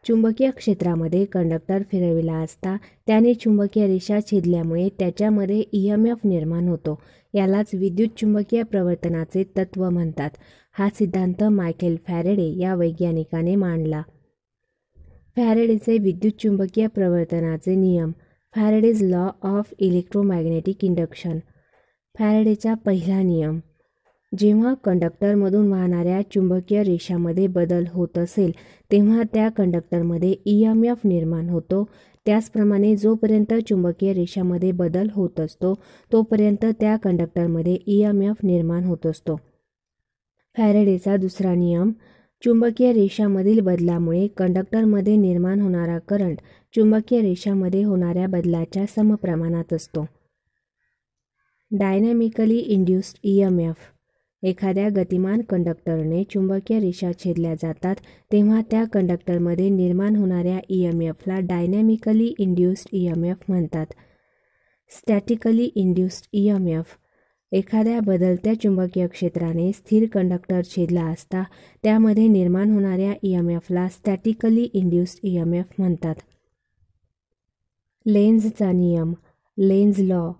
चुंबकीय क्षेत्रामध्ये कंडक्टर फिरविला असता त्याने चुंबकीय रेषा छेदल्यामुळे त्याच्यामध्ये EMF निर्माण होतो. यालाच विद्युत चुंबकीय प्रवर्तनाचे तत्त्व म्हणतात. हा सिद्धांत मायकेल फॅरेडे या वैज्ञानिकाने मांडला. फॅरेडेचे विद्युत चुंबकीय प्रवर्तनाचे नियम. Faraday's law of electromagnetic induction. फॅरेडेचा पहिला नियम. जेव्हा कंडक्टरमधून वाहणाऱ्या चुंबकीय रेषामध्ये बदल होत असेल तेव्हा त्या कंडक्टरमध्ये EMF निर्माण होतो. त्याचप्रमाणे जोपर्यंत चुंबकीय रेषामध्ये बदल होत असतो तोपर्यंत त्या कंडक्टरमध्ये EMF निर्माण होत असतो. फॅरेडेचा दुसरा नियम. चुंबकीय रेषामधील बदलामुळे कंडक्टरमध्ये निर्माण होणारा करंट चुंबकीय रेषामध्ये होणाऱ्या बदलाच्या समप्रमाणात असतो. Dynamically induced EMF. एखाद्या गतिमान कंडक्टरने चुंबकीय रेषा छेदल्या जातात तेव्हा त्या कंडक्टरमध्ये निर्माण होणाऱ्या EMFला डायनॅमिकली इंड्युस्ड EMF म्हणतात. Statically induced EMF. एखाद्या बदलत्या चुंबकीय क्षेत्राने स्थिर कंडक्टर छेदला असता त्यामध्ये निर्माण होणाऱ्या EMFला स्टॅटिकली इंड्युस्ड EMF म्हणतात. लेन्झचा नियम. Lenz law.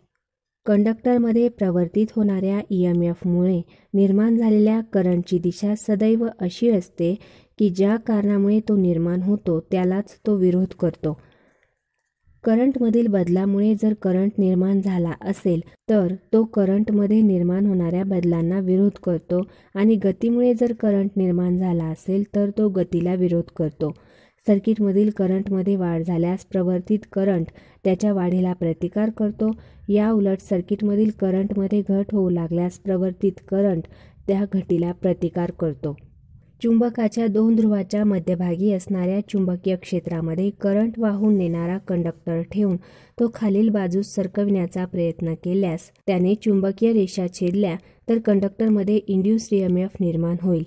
कंडक्टरमध्ये प्रवर्तित होणाऱ्या EMFमुळे निर्माण झालेल्या करंटची दिशा सदैव अशी असते की ज्या कारणामुळे तो निर्माण होतो त्यालाच तो विरोध करतो. करंटमधील बदलामुळे जर करंट निर्माण झाला असेल तर तो करंटमध्ये निर्माण होणाऱ्या बदलांना विरोध करतो आणि गतीमुळे जर करंट निर्माण झाला असेल तर तो गतीला विरोध करतो. सर्किटमधील करंटमध्ये वाढ झाल्यास प्रवर्तित करंट त्याच्या वाढीला प्रतिकार करतो. या उलट सर्किटमधील करंटमध्ये घट होऊ लागल्यास प्रवर्तित करंट त्या घटीला प्रतिकार करतो. चुंबकाच्या 2 ध्रुवाच्या मध्यभागी असणाऱ्या चुंबकीय क्षेत्रामध्ये करंट वाहून नेणारा कंडक्टर ठेवून तो खालील बाजूस सरकविण्याचा प्रयत्न केल्यास त्याने चुंबकीय रेषा छेदल्या तर कंडक्टरमध्ये इंड्युस्ड EMF निर्माण होईल.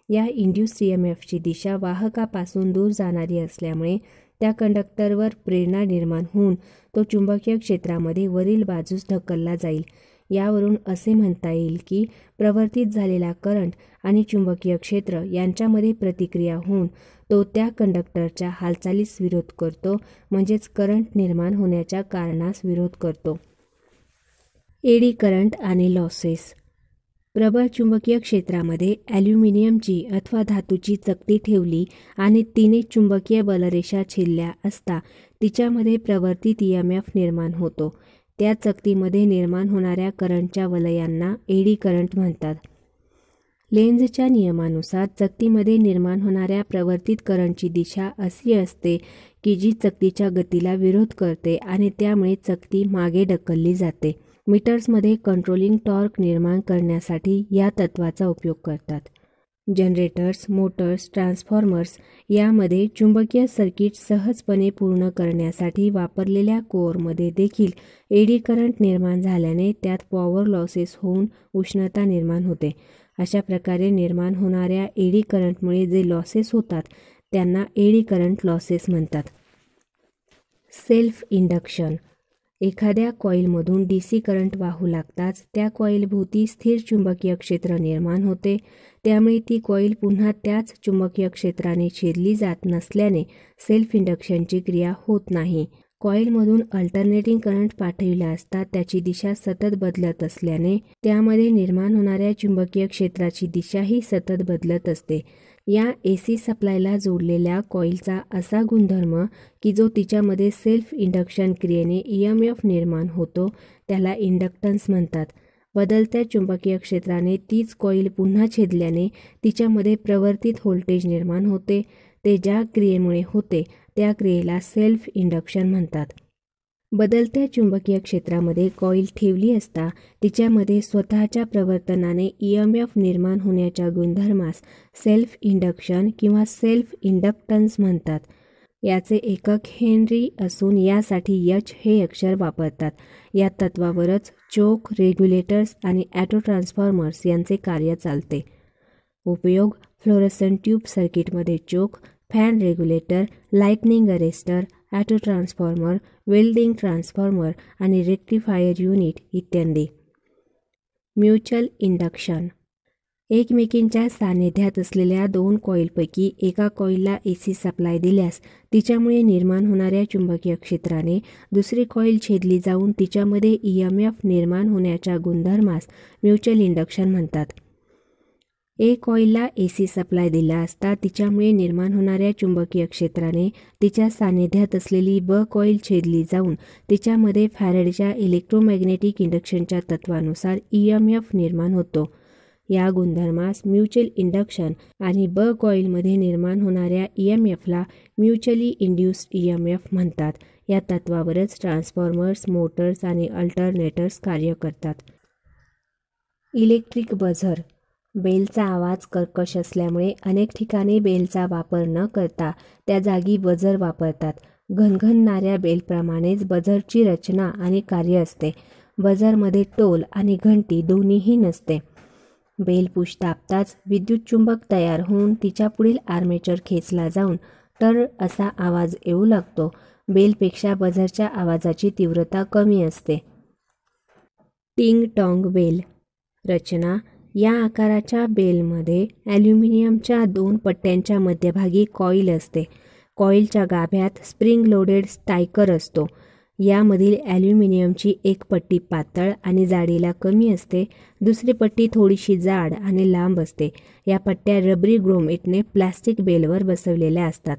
या इंड्युस्ड EMFची दिशा वाहकापासून दूर जाणारी असल्यामुळे त्या कंडक्टरवर प्रेरणा निर्माण होऊन तो चुंबकीय क्षेत्रामध्ये वरील बाजूस ढकलला जाईल. यावरून असे म्हणता येईल की प्रवर्तित झालेला करंट आणि चुंबकीय क्षेत्र यांच्यामध्ये प्रतिक्रिया होऊन तो त्या कंडक्टरच्या हालचालीस विरोध करतो, म्हणजेच करंट निर्माण होण्याच्या कारणास विरोध करतो. एडी करंट आणि लॉसेस. प्रबळ चुंबकीय क्षेत्रामध्ये ॲल्युमिनियमची अथवा धातूची चकती ठेवली आणि तिने चुंबकीय बलरेषा छेदल्या असता तिच्यामध्ये प्रवर्तित EMF निर्माण होतो. त्या चकतीमध्ये निर्माण होणाऱ्या करंटच्या वलयांना एडी करंट म्हणतात. लेन्झच्या नियमानुसार चकतीमध्ये निर्माण होणाऱ्या प्रवर्तित करंटची दिशा अशी असते की जी चकतीच्या गतीला विरोध करते आणि त्यामुळे चकती मागे ढकलली जाते. मीटर्समध्ये कंट्रोलिंग टॉर्क निर्माण करण्यासाठी या तत्वाचा उपयोग करतात. जनरेटर्स, मोटर्स, ट्रान्सफॉर्मर्स यामध्ये चुंबकीय सर्किट सहजपणे पूर्ण करण्यासाठी वापरलेल्या कोअरमध्ये देखील एडी करंट निर्माण झाल्याने त्यात पॉवर लॉसेस होऊन उष्णता निर्माण होते. अशा प्रकारे निर्माण होणाऱ्या एडी करंटमुळे जे लॉसेस होतात त्यांना एडी करंट लॉसेस म्हणतात. Self induction. एखाद्या कॉईलमधून DC करंट वाहू लागताच त्या कॉईलभोवती स्थिर चुंबकीय क्षेत्र निर्माण होते. त्यामुळे ती कॉईल पुन्हा त्याच चुंबकीय क्षेत्राने छेदली जात नसल्याने सेल्फ इंडक्शनची क्रिया होत नाही. कॉईलमधून अल्टरनेटिंग करंट पाठविला असता त्याची दिशा सतत बदलत असल्याने त्यामध्ये निर्माण होणाऱ्या चुंबकीय क्षेत्राची दिशाही सतत बदलत असते. या AC सप्लायला जोडलेल्या कॉईलचा असा गुणधर्म की जो तिच्यामध्ये सेल्फ इंडक्शन क्रियेने EMF निर्माण होतो त्याला इंडक्टन्स म्हणतात. बदलत्या चुंबकीय क्षेत्राने तीच कॉईल पुन्हा छेदल्याने तिच्यामध्ये प्रवर्तित व्होल्टेज निर्माण होते. ते ज्या क्रियेमुळे होते त्या क्रियेला सेल्फ इंडक्शन म्हणतात. बदलत्या चुंबकीय क्षेत्रामध्ये कॉईल ठेवली असता तिच्यामध्ये स्वतःच्या प्रवर्तनाने EMF निर्माण होण्याच्या गुणधर्मास सेल्फ इंडक्शन किंवा सेल्फ इंडक्टन्स म्हणतात. याचे एकक हेनरी असून यासाठी H हे अक्षर वापरतात. या तत्वावरच चोक, रेग्युलेटर्स आणि ऑटो ट्रान्सफॉर्मर्स यांचे कार्य चालते. उपयोग: फ्लोरोसेंट ट्यूब सर्किटमध्ये choke, fan regulator, lightning arrester, auto transformer, welding transformer आणि रेक्टिफायर युनिट इत्यादी. Mutual induction. एकमेकींच्या सान्निध्यात असलेल्या दोन कॉईलपैकी एका कॉईलला AC सप्लाय दिल्यास तिच्यामुळे निर्माण होणाऱ्या चुंबकीय क्षेत्राने दुसरी कॉईल छेदली जाऊन तिच्यामध्ये EMF निर्माण होण्याच्या गुणधर्मास म्युच्युअल इंडक्शन म्हणतात. एक कॉईलला AC सप्लाय दिला असता तिच्यामुळे निर्माण होणाऱ्या चुंबकीय क्षेत्राने तिच्या सान्निध्यात असलेली B कॉईल छेदली जाऊन तिच्यामध्ये फॅरेडेच्या इलेक्ट्रोमॅग्नेटिक इंडक्शनच्या तत्वानुसार EMF निर्माण होतो. या गुणधर्मास म्युच्युअल इंडक्शन आणि B कॉईलमध्ये निर्माण होणाऱ्या EMFला म्युच्युअली इंड्युस्ड EMF म्हणतात. या तत्वावरच ट्रान्सफॉर्मर्स, मोटर्स आणि अल्टरनेटर्स कार्य करतात. Electric buzzer. बेलचा आवाज कर्कश असल्यामुळे अनेक ठिकाणी बेलचा वापर न करता त्या जागी बझर वापरतात. घणघणणाऱ्या बेलप्रमाणेच बझरची रचना आणि कार्य असते. बझरमध्ये टोल आणि घंटी दोन्हीही नसते. बेल पुश दाबताच विद्युत चुंबक तयार होऊन तिच्या पुढील आर्मेचर खेचला जाऊन टर असा आवाज येऊ लागतो. बेलपेक्षा बझरच्या आवाजाची तीव्रता कमी असते. टिंग टॉंग बेल. रचना: या आकाराच्या बेलमध्ये ॲल्युमिनियमच्या 2 पट्ट्यांच्या मध्यभागी कॉईल असते. कॉईलच्या गाभ्यात स्प्रिंग लोडेड स्टायकर असतो. यामधील ॲल्युमिनियमची एक पट्टी पातळ आणि जाडीला कमी असते. दुसरी पट्टी थोडीशी जाड आणि लांब असते. या पट्ट्या रबरी ग्रोमेटने प्लास्टिक बेलवर बसवलेल्या असतात.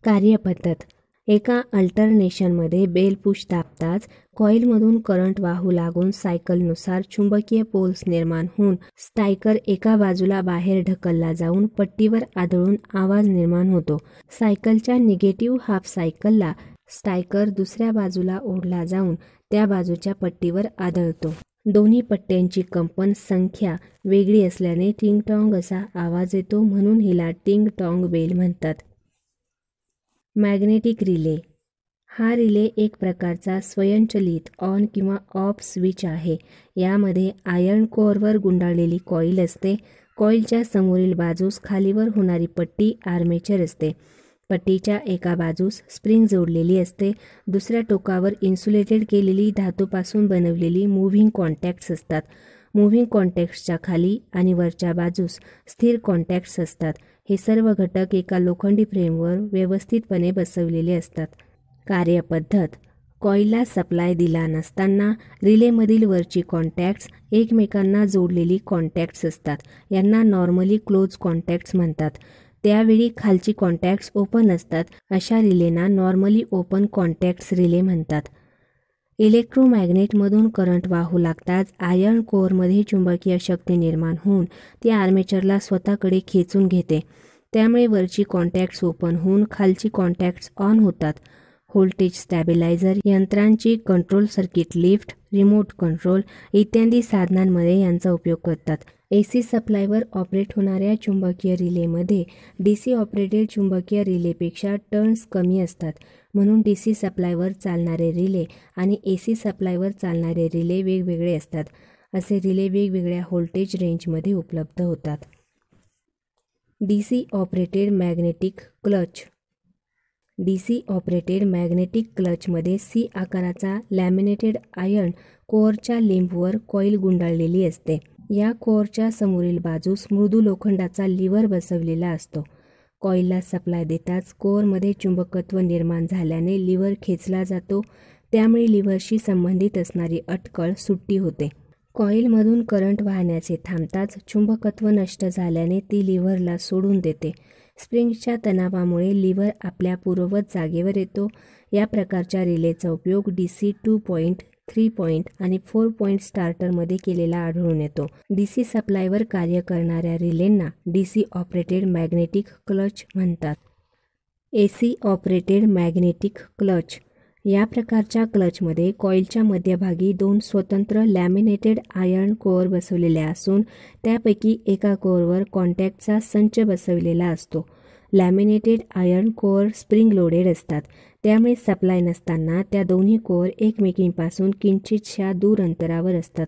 कार्यपद्धत: एका अल्टरनेशनमध्ये बेल पुश दाबताच कॉईलमधून करंट वाहू लागून सायकलनुसार चुंबकीय पोल्स निर्माण होऊन स्टायकर एका बाजूला बाहेर ढकलला जाऊन पट्टीवर आदळून आवाज निर्माण होतो. सायकलच्या निगेटिव्ह हाफ सायकलला स्टायकर दुसऱ्या बाजूला ओढला जाऊन त्या बाजूच्या पट्टीवर आदळतो. दोन्ही पट्ट्यांची कंपन संख्या वेगळी असल्याने टिंग टॉंग असा आवाज येतो, म्हणून हिला टिंग टॉंग बेल म्हणतात. Magnetic relay. हा रिले एक प्रकारचा स्वयंचलित ऑन किंवा ऑफ स्विच आहे. यामध्ये आयर्न कोअरवर गुंडाळलेली कॉईल असते. कॉईलच्या समोरील बाजूस खालीवर होणारी पट्टी आर्मेचर असते. पट्टीच्या एका बाजूस स्प्रिंग जोडलेली असते. दुसऱ्या टोकावर इन्सुलेटेड केलेली धातूपासून बनवलेली मूव्हिंग कॉन्टॅक्ट्स असतात. मूव्हिंग कॉन्टॅक्ट्सच्या खाली आणि वरच्या बाजूस स्थिर कॉन्टॅक्ट्स असतात. हे सर्व घटक एका लोखंडी फ्रेमवर व्यवस्थितपणे बसवलेले असतात. कार्यपद्धत: कॉईलला सप्लाय दिला नसताना रिलेमधील वरची कॉन्टॅक्ट्स एकमेकांना जोडलेली कॉन्टॅक्ट्स असतात. यांना नॉर्मली क्लोज कॉन्टॅक्ट्स म्हणतात. त्यावेळी खालची कॉन्टॅक्ट्स ओपन असतात. अशा रिलेना नॉर्मली ओपन कॉन्टॅक्ट्स रिले म्हणतात. इलेक्ट्रोमॅग्नेटमधून करंट वाहू लागताच आयर्न कोअरमध्ये चुंबकीय शक्ती निर्माण होऊन ती आर्मेचरला स्वतःकडे खेचून घेते. त्यामुळे वरची कॉन्टॅक्ट्स ओपन होऊन खालची कॉन्टॅक्ट्स ऑन होतात. व्होल्टेज स्टॅबिलायझर यंत्रांची control circuit, lift, remote control इत्यादी साधनांमध्ये यांचा उपयोग करतात. AC सप्लायवर ऑपरेट होणाऱ्या चुंबकीय रिलेमध्ये DC ऑपरेटेड चुंबकीय रिलेपेक्षा टर्न्स कमी असतात. म्हणून DC सप्लायवर चालणारे रिले आणि AC सप्लायवर चालणारे रिले वेगवेगळे असतात. असे रिले वेगवेगळ्या व्होल्टेज रेंजमध्ये उपलब्ध होतात. DC operated magnetic clutch. DC operated magnetic क्लचमध्ये C आकाराचा लॅमिनेटेड आयर्न कोअरच्या लिंबवर कॉईल गुंडाळलेली असते. या कोअरच्या समोरील बाजूस मृदू लोखंडाचा लिव्हर बसवलेला असतो. कॉईलला सप्लाय देताच कोअरमध्ये चुंबकत्व निर्माण झाल्याने लिव्हर खेचला जातो. त्यामुळे लिव्हरशी संबंधित असणारी अटकळ सुट्टी होते. कॉईलमधून करंट वाहण्याचे थांबताच चुंबकत्व नष्ट झाल्याने ती लिव्हरला सोडून देते. स्प्रिंगच्या तणावामुळे लिव्हर आपल्या पूर्ववत जागेवर येतो. या प्रकारच्या रिलेचा उपयोग DC 2 पॉइंट, 3 पॉइंट आणि 4 पॉइंट स्टार्टरमध्ये केलेला आढळून येतो. DC सप्लायवर कार्य करणाऱ्या रिलेंना DC ऑपरेटेड मॅग्नेटिक क्लच म्हणतात. AC operated magnetic clutch. या प्रकारच्या क्लचमध्ये कॉईलच्या मध्यभागी 2 स्वतंत्र लॅमिनेटेड आयर्न कोअर बसवलेले असून त्यापैकी एका कोअरवर कॉन्टॅक्टचा संच बसवलेला असतो. Laminated iron core spring loaded असतात. त्यामुळे सप्लाय नसताना त्या दोन्ही कोअर एकमेकींपासून किंचितशा दूर अंतरावर असतात.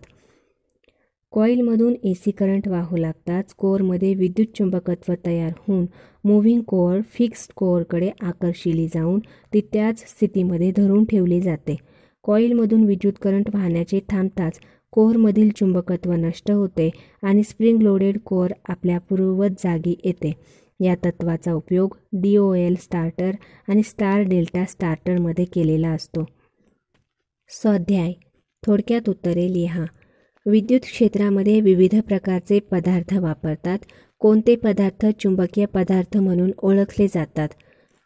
कॉईलमधून AC करंट वाहू लागताच कोअरमध्ये विद्युत चुंबकत्व तयार होऊन मूव्हिंग कोअर फिक्स्ड कोअरकडे आकर्षिली जाऊन ती त्याच स्थितीमध्ये धरून ठेवली जाते. कॉईलमधून विद्युत करंट वाहण्याचे थांबताच कोअरमधील चुंबकत्व नष्ट होते आणि स्प्रिंग लोडेड कोअर आपल्या पूर्ववत जागी येते. या तत्त्वाचा उपयोग DOL स्टार्टर आणि स्टार डेल्टा स्टार्टरमध्ये केलेला असतो. स्वाध्याय: थोडक्यात उत्तरे लिहा. विद्युत क्षेत्रामध्ये विविध प्रकारचे पदार्थ वापरतात. कोणते पदार्थ चुंबकीय पदार्थ म्हणून ओळखले जातात?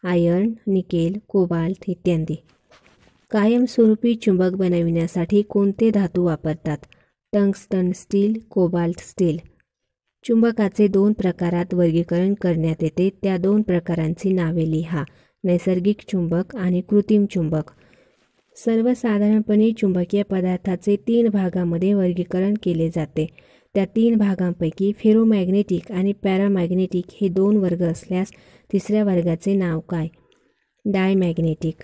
आयर्न, निकेल, कोबाल्ट इत्यादी. कायमस्वरूपी चुंबक बनविण्यासाठी कोणते धातू वापरतात? Tungsten steel, cobalt steel. चुंबकाचे 2 प्रकारात वर्गीकरण करण्यात येते. त्या 2 प्रकारांची नावे लिहा: नैसर्गिक चुंबक आणि कृत्रिम चुंबक. सर्वसाधारणपणे चुंबकीय पदार्थाचे 3 भागांमध्ये वर्गीकरण केले जाते. त्या 3 भागांपैकी फेरोमॅग्नेटिक आणि पॅरामॅग्नेटिक हे 2 वर्ग असल्यास तिसऱ्या वर्गाचे नाव काय? डायमॅग्नेटिक.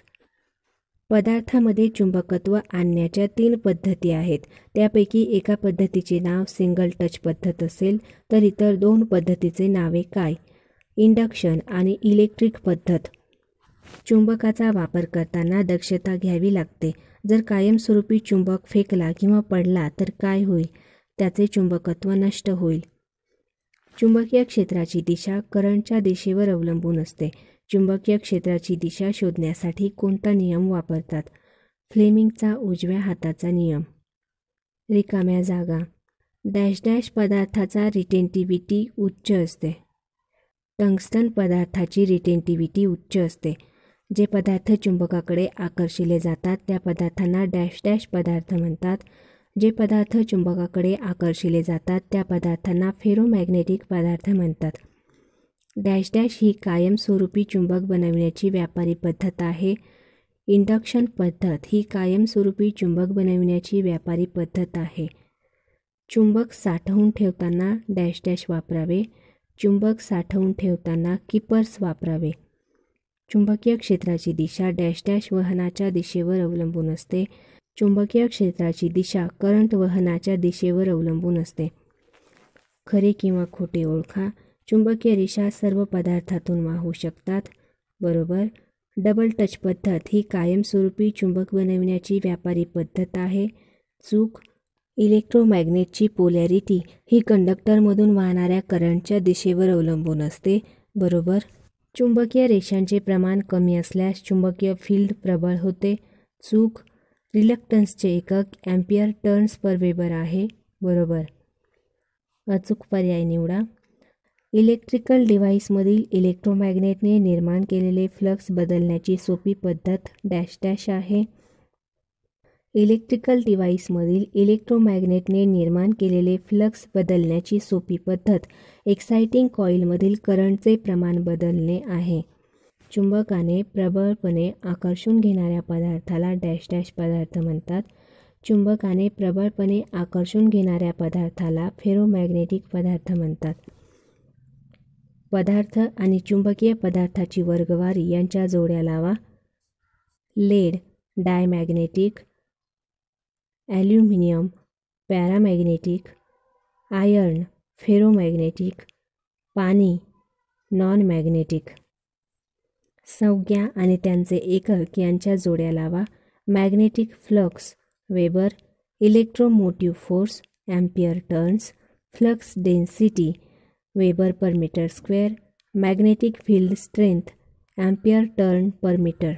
पदार्थामध्ये चुंबकत्व आणण्याच्या 3 पद्धती आहेत. त्यापैकी एका पद्धतीचे नाव सिंगल टच पद्धत असेल तर इतर 2 पद्धतीचे नावे काय? इंडक्शन आणि इलेक्ट्रिक पद्धत. चुंबकाचा वापर करताना दक्षता घ्यावी लागते. जर कायमस्वरूपी चुंबक फेकला किंवा पडला तर काय होईल? त्याचे चुंबकत्व नष्ट होईल. चुंबकीय क्षेत्राची दिशा करंटच्या दिशेवर अवलंबून असते. चुंबकीय क्षेत्राची दिशा शोधण्यासाठी कोणता नियम वापरतात? फ्लेमिंगचा उजव्या हाताचा नियम. रिकाम्या जागा. डॅश डॅश पदार्थाचा रिटेंटिव्हिटी उच्च असते. टंगस्टन पदार्थाची रिटेंटिव्हिटी उच्च असते. जे पदार्थ चुंबकाकडे आकर्षिले जातात त्या पदार्थांना डॅश डॅश पदार्थ म्हणतात. जे पदार्थ चुंबकाकडे आकर्षिले जातात त्या पदार्थांना फेरोमॅग्नेटिक पदार्थ म्हणतात. डॅश डॅश ही कायमस्वरूपी चुंबक बनविण्याची व्यापारी पद्धत आहे. इंडक्शन पद्धत ही कायमस्वरूपी चुंबक बनविण्याची व्यापारी पद्धत आहे. चुंबक साठवून ठेवताना डॅश डॅश वापरावे. चुंबक साठवून ठेवताना कीपर्स वापरावे. चुंबकीय क्षेत्राची दिशा डॅश डॅश वहनाच्या दिशेवर अवलंबून असते. चुंबकीय क्षेत्राची दिशा करंट वहनाच्या दिशेवर अवलंबून असते. खरे किंवा खोटे ओळखा. चुंबकीय रेषा सर्व पदार्थातून वाहू शकतात. बरोबर. डबल टच पद्धत ही कायमस्वरूपी चुंबक बनविण्याची व्यापारी पद्धत आहे. चूक. इलेक्ट्रोमॅग्नेटची पोलॅरिटी ही कंडक्टरमधून वाहणाऱ्या करंटच्या दिशेवर अवलंबून असते. बरोबर. चुंबकीय रेषांचे प्रमाण कमी असल्यास चुंबकीय फील्ड प्रबळ होते. चूक. रिलक्टन्सचे एकक ॲम्पियर टर्न्स पर वेबर आहे. बरोबर. अचूक पर्याय निवडा. इलेक्ट्रिकल डिव्हाइसमधील इलेक्ट्रोमॅग्नेटने निर्माण केलेले फ्लक्स बदलण्याची सोपी पद्धत डॅश डॅश आहे. इलेक्ट्रिकल डिव्हाइसमधील इलेक्ट्रोमॅग्नेटने निर्माण केलेले फ्लक्स बदलण्याची सोपी पद्धत एक्साइटिंग कॉइलमधील करंटचे प्रमाण बदलणे आहे. चुंबकाने प्रबळपणे आकर्षून घेणाऱ्या पदार्थाला डॅश डॅश पदार्थ म्हणतात. चुंबकाने प्रबळपणे आकर्षून घेणाऱ्या पदार्थाला फेरोमॅग्नेटिक पदार्थ म्हणतात. पदार्थ आणि चुंबकीय पदार्थाची वर्गवारी यांच्या जोड्या लावा. Lead diamagnetic, aluminium paramagnetic, iron ferromagnetic, पाणी नॉन मॅग्नेटिक. संज्ञा आणि त्यांचे एकक यांच्या जोड्या लावा. Magnetic flux weber, electromotive force ampere turns, flux density weber per metre square, magnetic field strength ampere turn per metre.